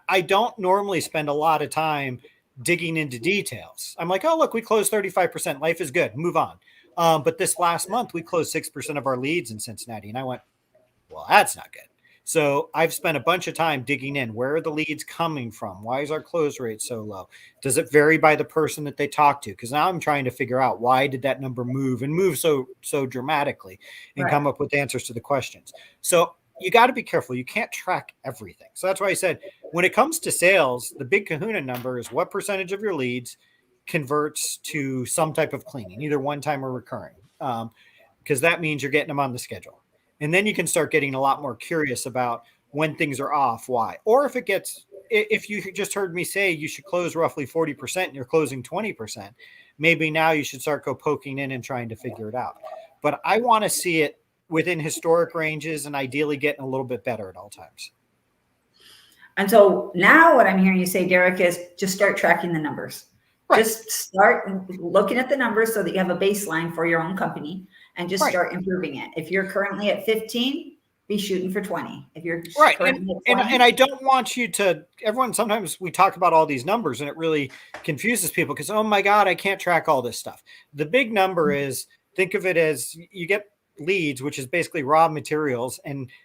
C: I don't normally spend a lot of time digging into details. I'm like, oh, look, we closed 35%. Life is good. Move on. But this last month, we closed 6% of our leads in Cincinnati. And I went, well, that's not good. So I've spent a bunch of time digging in. Where are the leads coming from? Why is our close rate so low? Does it vary by the person that they talk to? Because now I'm trying to figure out, why did that number move so dramatically, and
B: Right.
C: come up with answers to the questions. So you got to be careful. You can't track everything. So that's why I said, when it comes to sales, the big kahuna number is what percentage of your leads converts to some type of cleaning, either one time or recurring. Because that means you're getting them on the schedule. And then you can start getting a lot more curious about when things are off, why. Or if you just heard me say you should close roughly 40% and you're closing 20%, maybe now you should start poking in and trying to figure it out. But I want to see it within historic ranges and ideally getting a little bit better at all times.
B: And so now what I'm hearing you say, Derek, is just start tracking the numbers.
C: Right.
B: Just start looking at the numbers so that you have a baseline for your own company, and just
C: Right.
B: start improving it. If you're currently at 15, be shooting for 20. If you're
C: Right.
B: currently at 20,
C: And I don't want you to, everyone, sometimes we talk about all these numbers and it really confuses people because, oh my God, I can't track all this stuff. The big number is, think of it as you get leads, which is basically raw materials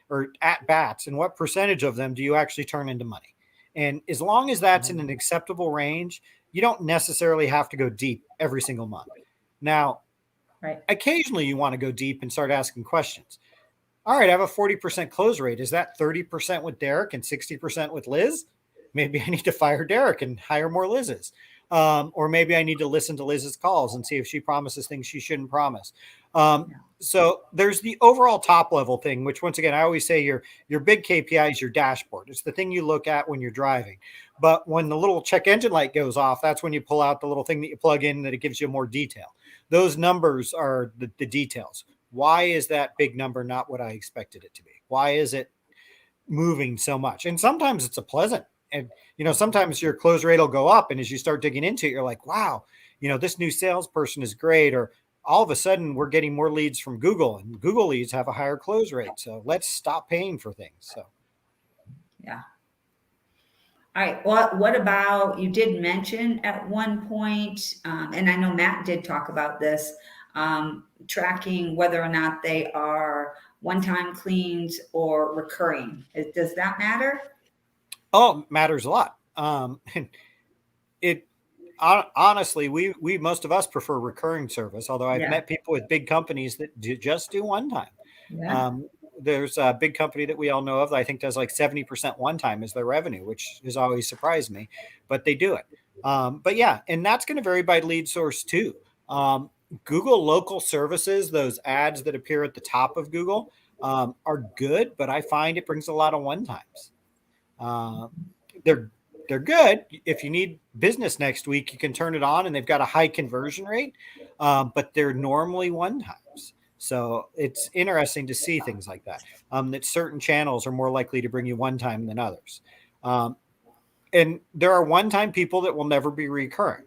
C: or at bats, and what percentage of them do you actually turn into money? And as long as that's in an acceptable range, you don't necessarily have to go deep every single month. Now,
B: right.
C: occasionally you want to go deep and start asking questions. All right, I have a 40% close rate. Is that 30% with Derek and 60% with Liz? Maybe I need to fire Derek and hire more Liz's. Or maybe I need to listen to Liz's calls and see if she promises things she shouldn't promise. So there's the overall top level thing, which once again, I always say your big KPI is your dashboard. It's the thing you look at when you're driving. But when the little check engine light goes off, that's when you pull out the little thing that you plug in that it gives you more detail. Those numbers are the details. Why is that big number not what I expected it to be? Why is it moving so much? And sometimes it's a pleasant, and sometimes your close rate will go up, and as you start digging into it, you're like, wow, this new salesperson is great. Or all of a sudden we're getting more leads from Google, and Google leads have a higher close rate. So let's stop paying for things. So
B: yeah. All right. What about, you did mention at one point, and I know Matt did talk about this, tracking whether or not they are one-time cleans or recurring. Does that matter?
C: Oh, it matters a lot. Honestly, we most of us prefer recurring service, although I've met people with big companies that just do one time.
B: Yeah.
C: There's a big company that we all know of that I think does like 70% one time as their revenue, which has always surprised me, but they do it. But yeah, and that's going to vary by lead source too. Google local services, those ads that appear at the top of Google, are good, but I find it brings a lot of one times. They're good. If you need business next week, you can turn it on and they've got a high conversion rate, but they're normally one times. So it's interesting to see things like that, that certain channels are more likely to bring you one time than others. And there are one-time people that will never be recurring.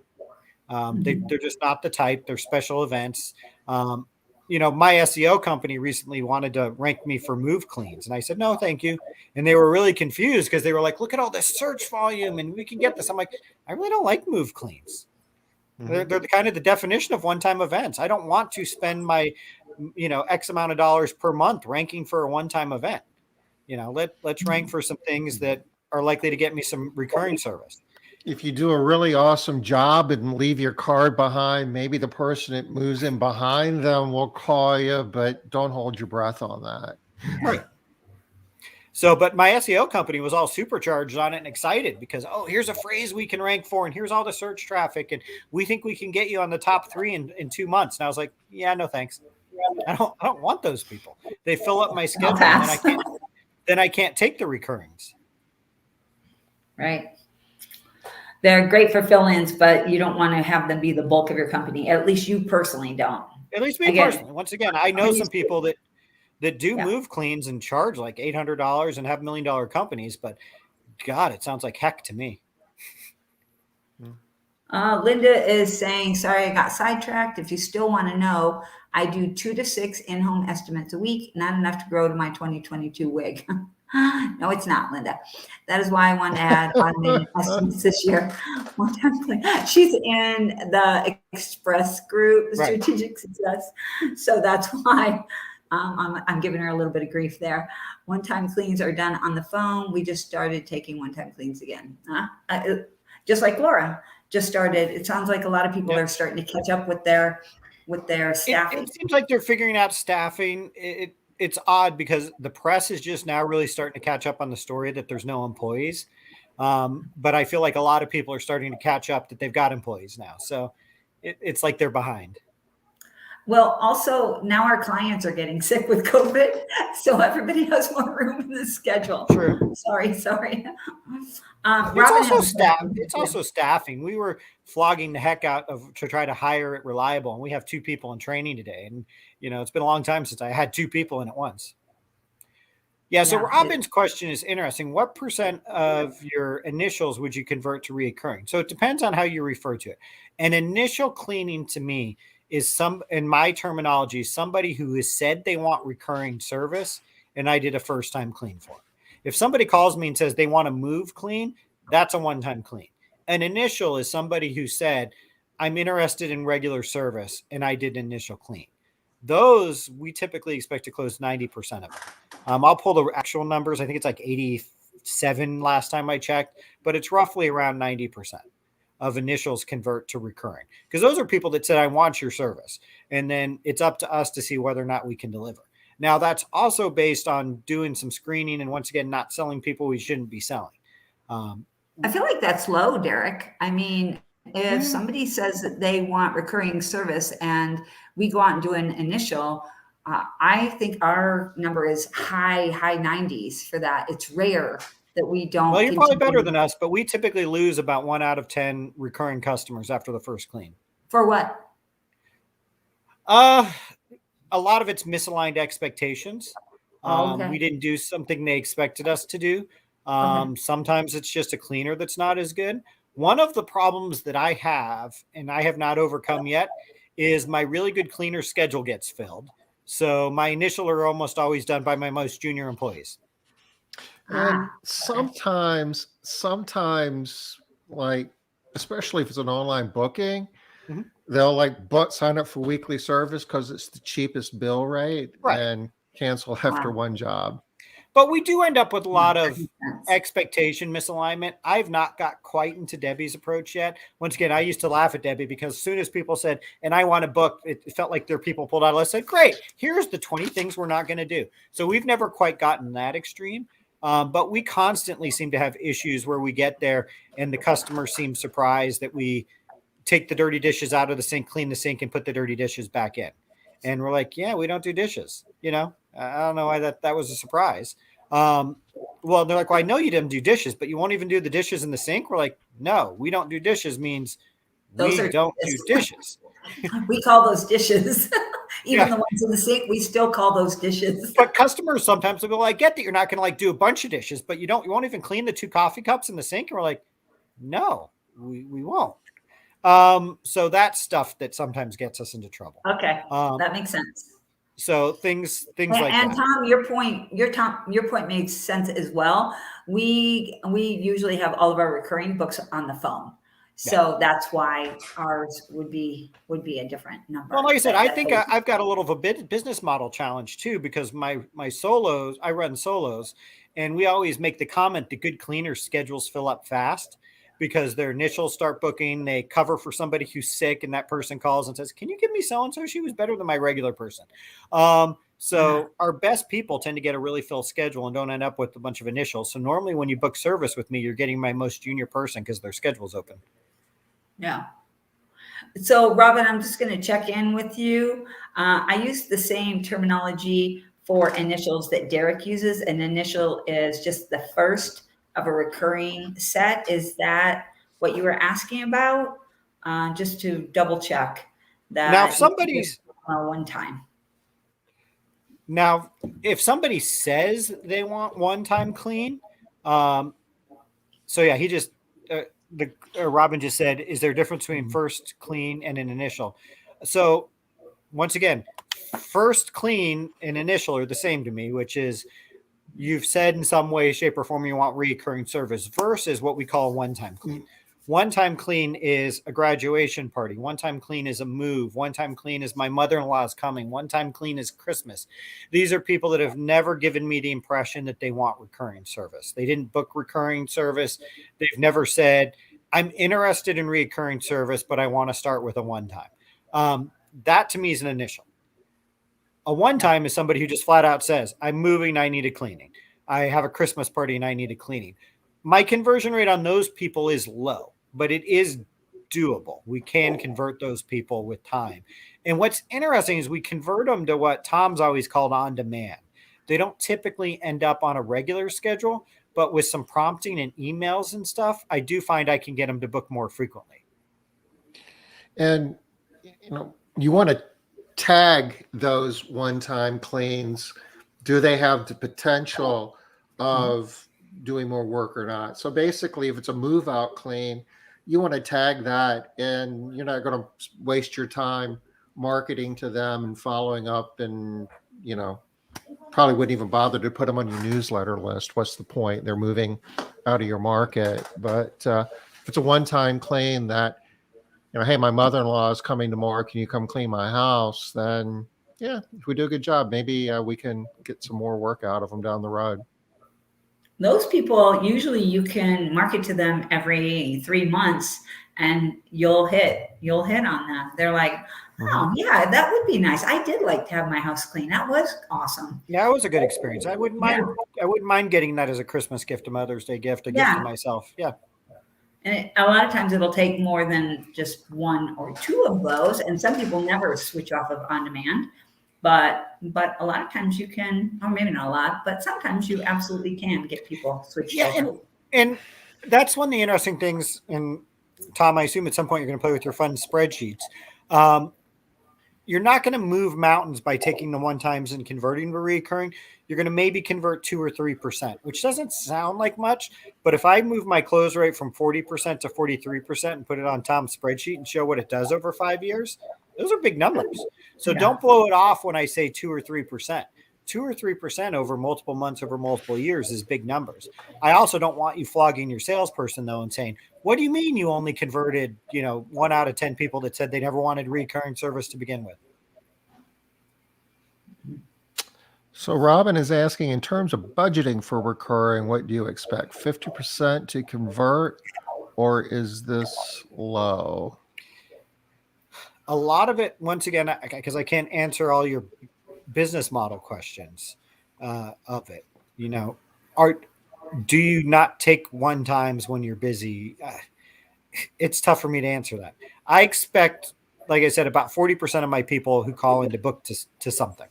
C: They're just not the type. They're special events. My SEO company recently wanted to rank me for move cleans. And I said, no, thank you. And they were really confused because they were like, look at all this search volume and we can get this. I'm like, I really don't like move cleans. They're kind of the definition of one-time events. I don't want to spend my, X amount of dollars per month ranking for a one-time event. Let's rank for some things that are likely to get me some recurring service.
A: If you do a really awesome job and leave your card behind, maybe the person that moves in behind them will call you, but don't hold your breath on that.
C: Right. So, but my SEO company was all supercharged on it and excited because, oh, here's a phrase we can rank for, and here's all the search traffic, and we think we can get you on the top 3 in 2 months. And I was like, yeah, no thanks. I don't want those people. They fill up my schedule, and then I can't take the recurrings.
B: Right. They're great for fill-ins, but you don't want to have them be the bulk of your company. At least you personally don't.
C: At least me personally. Once again, I know some people that do move cleans and charge like $800 and have $1 million companies, but God, it sounds like heck to me.
B: Linda is saying, sorry, I got sidetracked. If you still want to know, I do 2 to 6 in-home estimates a week, not enough to grow to my 2022 wig. No, it's not, Linda. That is why I want to add automated estimates this year. She's in the Express group, Strategic Success. So that's why I'm giving her a little bit of grief there. One-time cleans are done on the phone. We just started taking one-time cleans again. Just like Laura just started. It sounds like a lot of people are starting to catch up with their staffing.
C: It seems like they're figuring out staffing. It's odd because the press is just now really starting to catch up on the story that there's no employees. But I feel like a lot of people are starting to catch up that they've got employees now. So it's like they're behind.
B: Well, also now our clients are getting sick with COVID, so everybody has more room in the schedule.
C: True.
B: Sorry.
C: It's also staffing. We were flogging the heck out to try to hire it reliable, and we have 2 people in training today. And it's been a long time since I had 2 people in at once. Yeah. So Robin's question is interesting. What % of your initials would you convert to reoccurring? So it depends on how you refer to it. An initial cleaning to me is in my terminology, somebody who has said they want recurring service and I did a first time clean for them. If somebody calls me and says they want to move clean, that's a one-time clean. An initial is somebody who said, I'm interested in regular service and I did an initial clean. Those we typically expect to close 90% of them. I'll pull the actual numbers. I think it's like 87 last time I checked, but it's roughly around 90% of initials convert to recurring, because those are people that said, I want your service. And then it's up to us to see whether or not we can deliver. Now, that's also based on doing some screening and, once again, not selling people we shouldn't be selling.
B: I feel like that's low, Derek. I mean, if somebody says that they want recurring service and we go out and do an initial, I think our number is high 90s for that. It's rare that we don't.
C: Well, you're probably better than us, but we typically lose about 1 out of 10 recurring customers after the first clean.
B: For what?
C: A lot of it's misaligned expectations.
B: Okay.
C: We didn't do something they expected us to do. Sometimes it's just a cleaner that's not as good. One of the problems that I have, and I have not overcome yet, is my really good cleaner schedule gets filled. So my initial are almost always done by my most junior employees.
A: And sometimes, like, especially if it's an online booking, they'll sign up for weekly service because it's the cheapest bill rate, and cancel after one job.
C: But we do end up with a lot of expectation misalignment. I've not got quite into Debbie's approach yet. Once again, I used to laugh at Debbie because as soon as people said, and I want to book, it felt like their people pulled out a list, said, great, here's the 20 things we're not going to do. So we've never quite gotten that extreme. But we constantly seem to have issues where we get there and the customer seems surprised that we take the dirty dishes out of the sink, clean the sink, and put the dirty dishes back in. And we're like, yeah, we don't do dishes. I don't know why that was a surprise. Well, they're like, well, I know you didn't do dishes, but you won't even do the dishes in the sink. We're like, no, we don't do dishes means we don't do dishes.
B: We call those dishes. Even the ones in the sink, we still call those dishes.
C: But customers sometimes will go, I get that you're not going to do a bunch of dishes, but you won't even clean the 2 coffee cups in the sink. And we're like, no, we won't. So that's stuff that sometimes gets us into trouble.
B: Okay. That makes sense.
C: So things like that.
B: And Tom, your point makes sense as well. We usually have all of our recurring books on the phone. So that's why ours would be a different number.
C: Well, like I said, I think I've got a little of a business model challenge too, because my solos, I run solos, and we always make the comment that good cleaners schedules fill up fast because their initials start booking. They cover for somebody who's sick, and that person calls and says, can you give me so-and-so? She was better than my regular person. So our best people tend to get a really full schedule and don't end up with a bunch of initials. So normally when you book service with me, you're getting my most junior person because their schedule's open.
B: Yeah. So Robin, I'm just going to check in with you. I use the same terminology for initials that Derek uses. An initial is just the first of a recurring set. Is that what you were asking about? Just to double check that.
C: Now, if somebody's
B: one time.
C: Now, if somebody says they want one-time clean, so yeah, he just Robin just said, is there a difference between first clean and an initial? So once again, first clean and initial are the same to me, which is you've said in some way, shape, or form you want recurring service versus what we call a one-time clean. One-time clean is a graduation party. One-time clean is a move. One-time clean is my mother-in-law is coming. One-time clean is Christmas. These are people that have never given me the impression that they want recurring service. They didn't book recurring service. They've never said, I'm interested in recurring service, but I want to start with a one-time. That to me is an initial. A one-time is somebody who just flat out says, I'm moving, I need a cleaning. I have a Christmas party and I need a cleaning. My conversion rate on those people is low, but it is doable. We can convert those people with time. And what's interesting is we convert them to what Tom's always called on demand. They don't typically end up on a regular schedule, but with some prompting and emails and stuff, I do find I can get them to book more frequently.
A: And you want to tag those one-time cleans. Do they have the potential of doing more work or not? So basically, if it's a move out clean, you want to tag that, and you're not going to waste your time marketing to them and following up, and probably wouldn't even bother to put them on your newsletter list. What's the point? They're moving out of your market. But if it's a one-time clean that, hey, my mother-in-law is coming tomorrow, can you come clean my house? Then yeah, if we do a good job, maybe we can get some more work out of them down the road.
B: Those people, usually you can market to them every 3 months and you'll hit on them. They're like, oh yeah, that would be nice. I did like to have my house clean. That was awesome.
C: Yeah, it was a good experience. I wouldn't mind getting that as a Christmas gift, a Mother's Day gift, gift to myself. Yeah.
B: And a lot of times it'll take more than just 1 or 2 of those. And some people never switch off of on demand. But a lot of times you can, or maybe not a lot, but sometimes you absolutely can get people switched over.
C: And that's one of the interesting things. And Tom, I assume at some point you're going to play with your fun spreadsheets. You're not going to move mountains by taking the one-times and converting to recurring. You're going to maybe convert 2 or 3%, which doesn't sound like much. But if I move my close rate from 40% to 43% and put it on Tom's spreadsheet and show what it does over 5 years, those are big numbers. So don't blow it off when I say 2 or 3%. 2 or 3% over multiple months, over multiple years is big numbers. I also don't want you flogging your salesperson, though, and saying, what do you mean you only converted, 1 out of 10 people that said they never wanted recurring service to begin with?
A: So Robin is asking, in terms of budgeting for recurring, what do you expect? 50% to convert, or is this low?
C: A lot of it, once again, because I can't answer all your business model questions of it. Do you not take one-times when you're busy? It's tough for me to answer that. I expect, like I said, about 40% of my people who call in to book to something.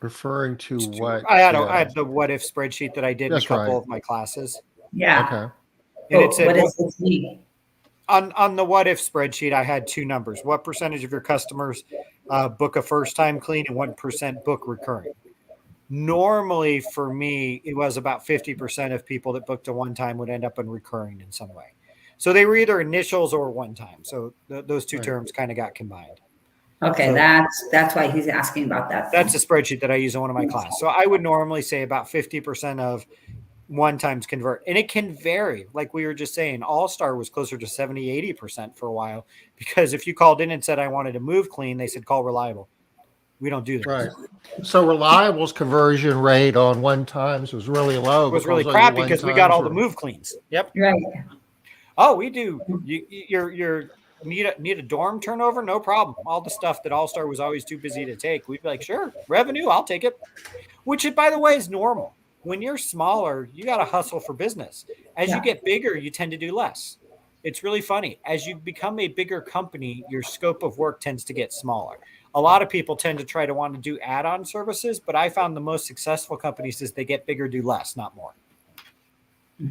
A: Referring to what?
C: I had the what if spreadsheet that I did in a couple of my classes.
B: Yeah.
A: Okay.
C: And it said,
B: what does this mean?
C: On the what if spreadsheet, I had 2 numbers. What percentage of your customers book a first time clean and 1% book recurring? Normally for me, it was about 50% of people that booked a one time would end up in recurring in some way. So they were either initials or one time. So those two terms kind of got combined.
B: Okay, so that's why he's asking about that.
C: That's a spreadsheet that I use in one of my classes. So I would normally say about 50% of one times convert. And it can vary. Like we were just saying, All-Star was closer to 70, 80% for a while. Because if you called in and said, I wanted to move clean, they said, call Reliable. We don't do that.
A: Right. So Reliable's conversion rate on one times was really low.
C: It was really crappy because we got all the move cleans. Yep.
B: Right.
C: Oh, we do. You're need a dorm turnover? No problem. All the stuff that All-Star was always too busy to take. We'd be like, sure, revenue, I'll take it. Which, by the way, is normal. When you're smaller, you got to hustle for business. As you get bigger, you tend to do less. It's really funny. As you become a bigger company, your scope of work tends to get smaller. A lot of people tend to try to want to do add-on services, but I found the most successful companies is they get bigger, do less, not more.
B: We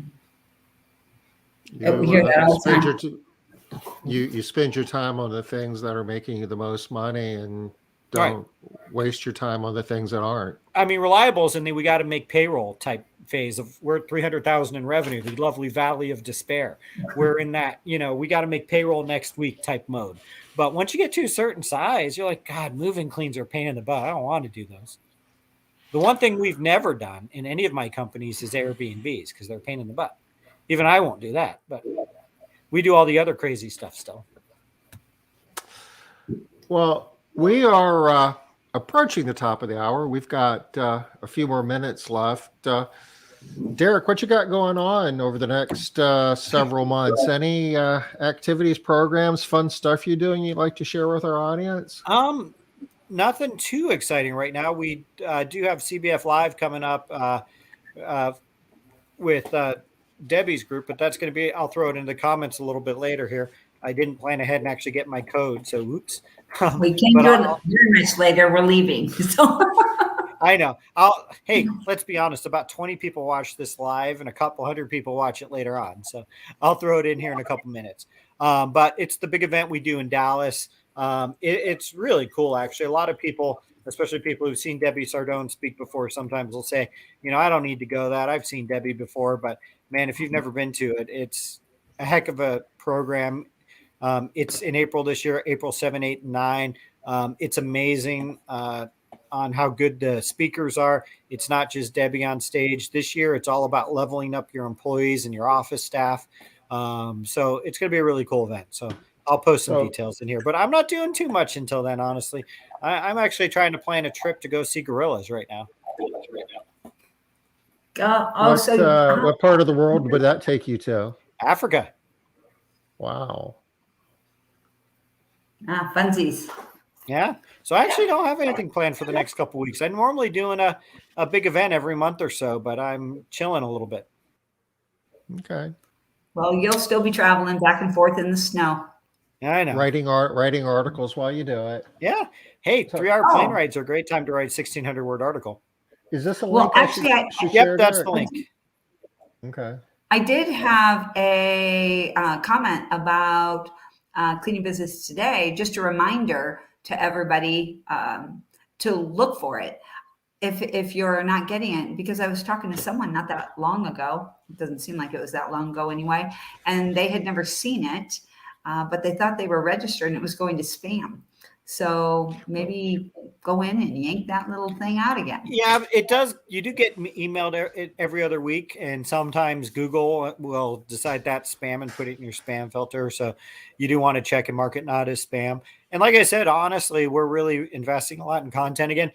B: hear that all the time.
A: You spend your time on the things that are making you the most money and don't waste your time on the things that aren't.
C: I mean, Reliable's in the we got to make payroll type phase of we're at 300,000 in revenue, the lovely valley of despair. We're in that, we got to make payroll next week type mode. But once you get to a certain size, you're like, God, moving cleans are a pain in the butt. I don't want to do those. The one thing we've never done in any of my companies is Airbnbs because they're a pain in the butt. Even I won't do that, but we do all the other crazy stuff still.
A: Well, we are approaching the top of the hour. We've got a few more minutes left. Derek, what you got going on over the next several months? Any activities, programs, fun stuff you're doing you'd like to share with our audience?
C: Nothing too exciting right now. We do have CBF Live coming up with Debbie's group, but that's going to be, I'll throw it in the comments a little bit later here. I didn't plan ahead and actually get my code, so oops.
B: We came to very much later. We're leaving. So
C: I know. Hey, let's be honest. About 20 people watch this live and a couple hundred people watch it later on. So I'll throw it in here in a couple minutes. But it's the big event we do in Dallas. It's really cool, actually. A lot of people, especially people who've seen Debbie Sardone speak before, sometimes will say, I don't need to go that. I've seen Debbie before. But, man, if you've never been to it, it's a heck of a program. It's in April this year, April 7, 8, and 9. It's amazing on how good the speakers are. It's not just Debbie on stage. This year, it's all about leveling up your employees and your office staff. So it's going to be a really cool event. So I'll post some details in here. But I'm not doing too much until then, honestly. I'm actually trying to plan a trip to go see gorillas right now.
A: What part of the world would that take you to?
C: Africa.
A: Wow.
B: Funsies.
C: Yeah. So I actually don't have anything planned for the next couple of weeks. I'm normally doing a big event every month or so, but I'm chilling a little bit.
A: Okay.
B: Well, you'll still be traveling back and forth in the snow.
C: Yeah, I know.
A: Writing articles while you do it.
C: Yeah. Hey, 3-hour plane rides are a great time to write 1,600-word article.
A: Is this a link?
B: Well, actually,
C: yep, that's the link.
A: Okay.
B: I did have a comment about Cleaning Business Today. Just a reminder to everybody to look for it if you're not getting it, because I was talking to someone not that long ago. It doesn't seem like it was that long ago anyway, and they had never seen it, but they thought they were registered and it was going to spam. So maybe go in and yank that little thing out again.
C: Yeah, it does. You do get emailed every other week, and sometimes Google will decide that's spam and put it in your spam filter. So you do want to check and mark it not as spam. And like I said, honestly, we're really investing a lot in content again.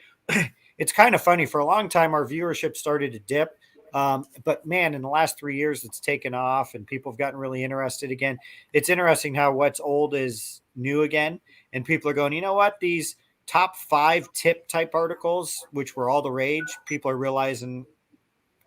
C: It's kind of funny. For a long time, our viewership started to dip. But man, in the last 3 years, it's taken off and people have gotten really interested again. It's interesting how what's old is new again. And people are going, you know what? These top 5 tip type articles, which were all the rage, people are realizing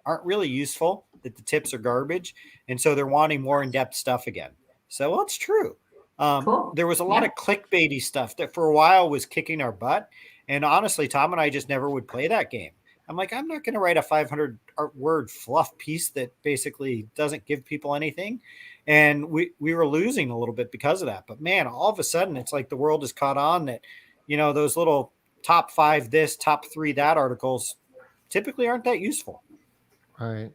C: aren't really useful, that the tips are garbage. And so they're wanting more in-depth stuff again. So, well, it's true.
B: Cool.
C: There was a lot of clickbaity stuff that for a while was kicking our butt. And honestly, Tom and I just never would play that game. I'm like, I'm not going to write a 500-word fluff piece that basically doesn't give people anything. And we were losing a little bit because of that. But, man, all of a sudden, it's like the world has caught on that, those little top 5 this, top 3 that articles typically aren't that useful.
A: Right.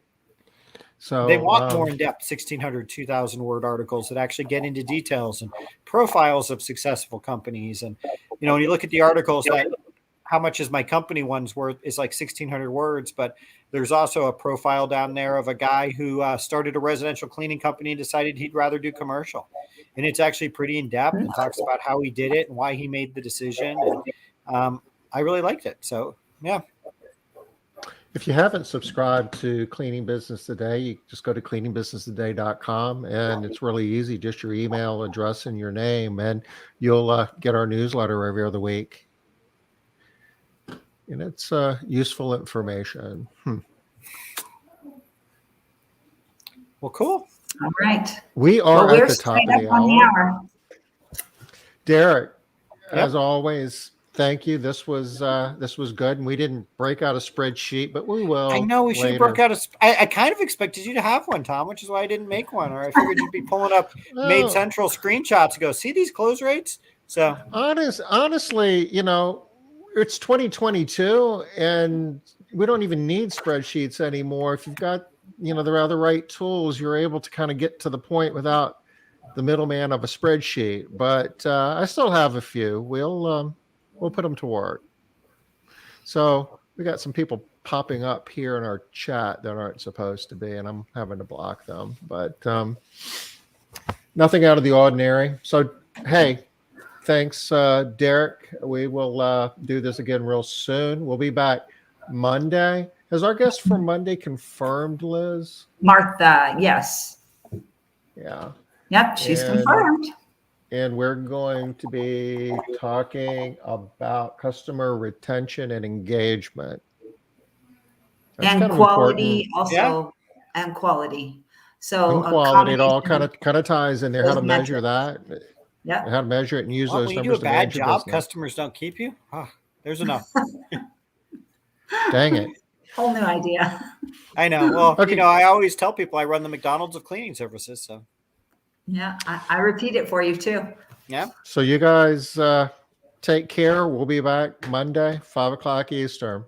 A: So
C: they want more in-depth 1,600, 2,000-word articles that actually get into details and profiles of successful companies. And, when you look at the articles that how much is my company one's worth is like 1,600 words, but there's also a profile down there of a guy who started a residential cleaning company and decided he'd rather do commercial. And it's actually pretty in-depth and talks about how he did it and why he made the decision. And I really liked it. So, yeah.
A: If you haven't subscribed to Cleaning Business Today, you just go to cleaningbusinesstoday.com, and it's really easy, just your email address and your name, and you'll get our newsletter every other week. And it's useful information.
C: Well, cool.
B: All right.
A: We are at the top of the hour. Derek, as always, thank you. This was good, and we didn't break out a spreadsheet, but we will.
C: I know we should break out I kind of expected you to have one, Tom, which is why I didn't make one. Or I figured you'd be pulling up Made Central screenshots to go see these close rates. So
A: honestly, it's 2022, and we don't even need spreadsheets anymore. If you've got the other right tools, you're able to kind of get to the point without the middleman of a spreadsheet. But I still have a few. We'll put them to work. So We got some people popping up here in our chat that aren't supposed to be, and I'm having to block them. But nothing out of the ordinary. So, hey, thanks, Derek. We will do this again real soon. We'll be back Monday. Has our guest for Monday confirmed, Liz?
B: Martha, yes.
A: Yeah.
B: Yep, she's
A: And-
B: confirmed.
A: And we're going to be talking about customer retention and engagement. That's
B: And
A: kind of
B: quality
A: important.
B: also, and quality. So
A: And quality, it all
B: combination
A: kind of ties in there. How
B: those
A: to measure
B: metrics.
A: that,
B: Yep.
A: how to measure it and use
C: Well,
A: those
C: when you do
A: numbers
C: a
A: to
C: bad
A: manage your
C: job,
A: business.
C: customers don't keep you. There's enough.
A: Dang it.
B: Whole new idea.
C: I know. Well,
A: Okay.
C: I always tell people I run the McDonald's of cleaning services. So
B: Yeah, I repeat it for you too.
C: yeah.
A: So you guys take care. We'll be back Monday, 5 o'clock Eastern.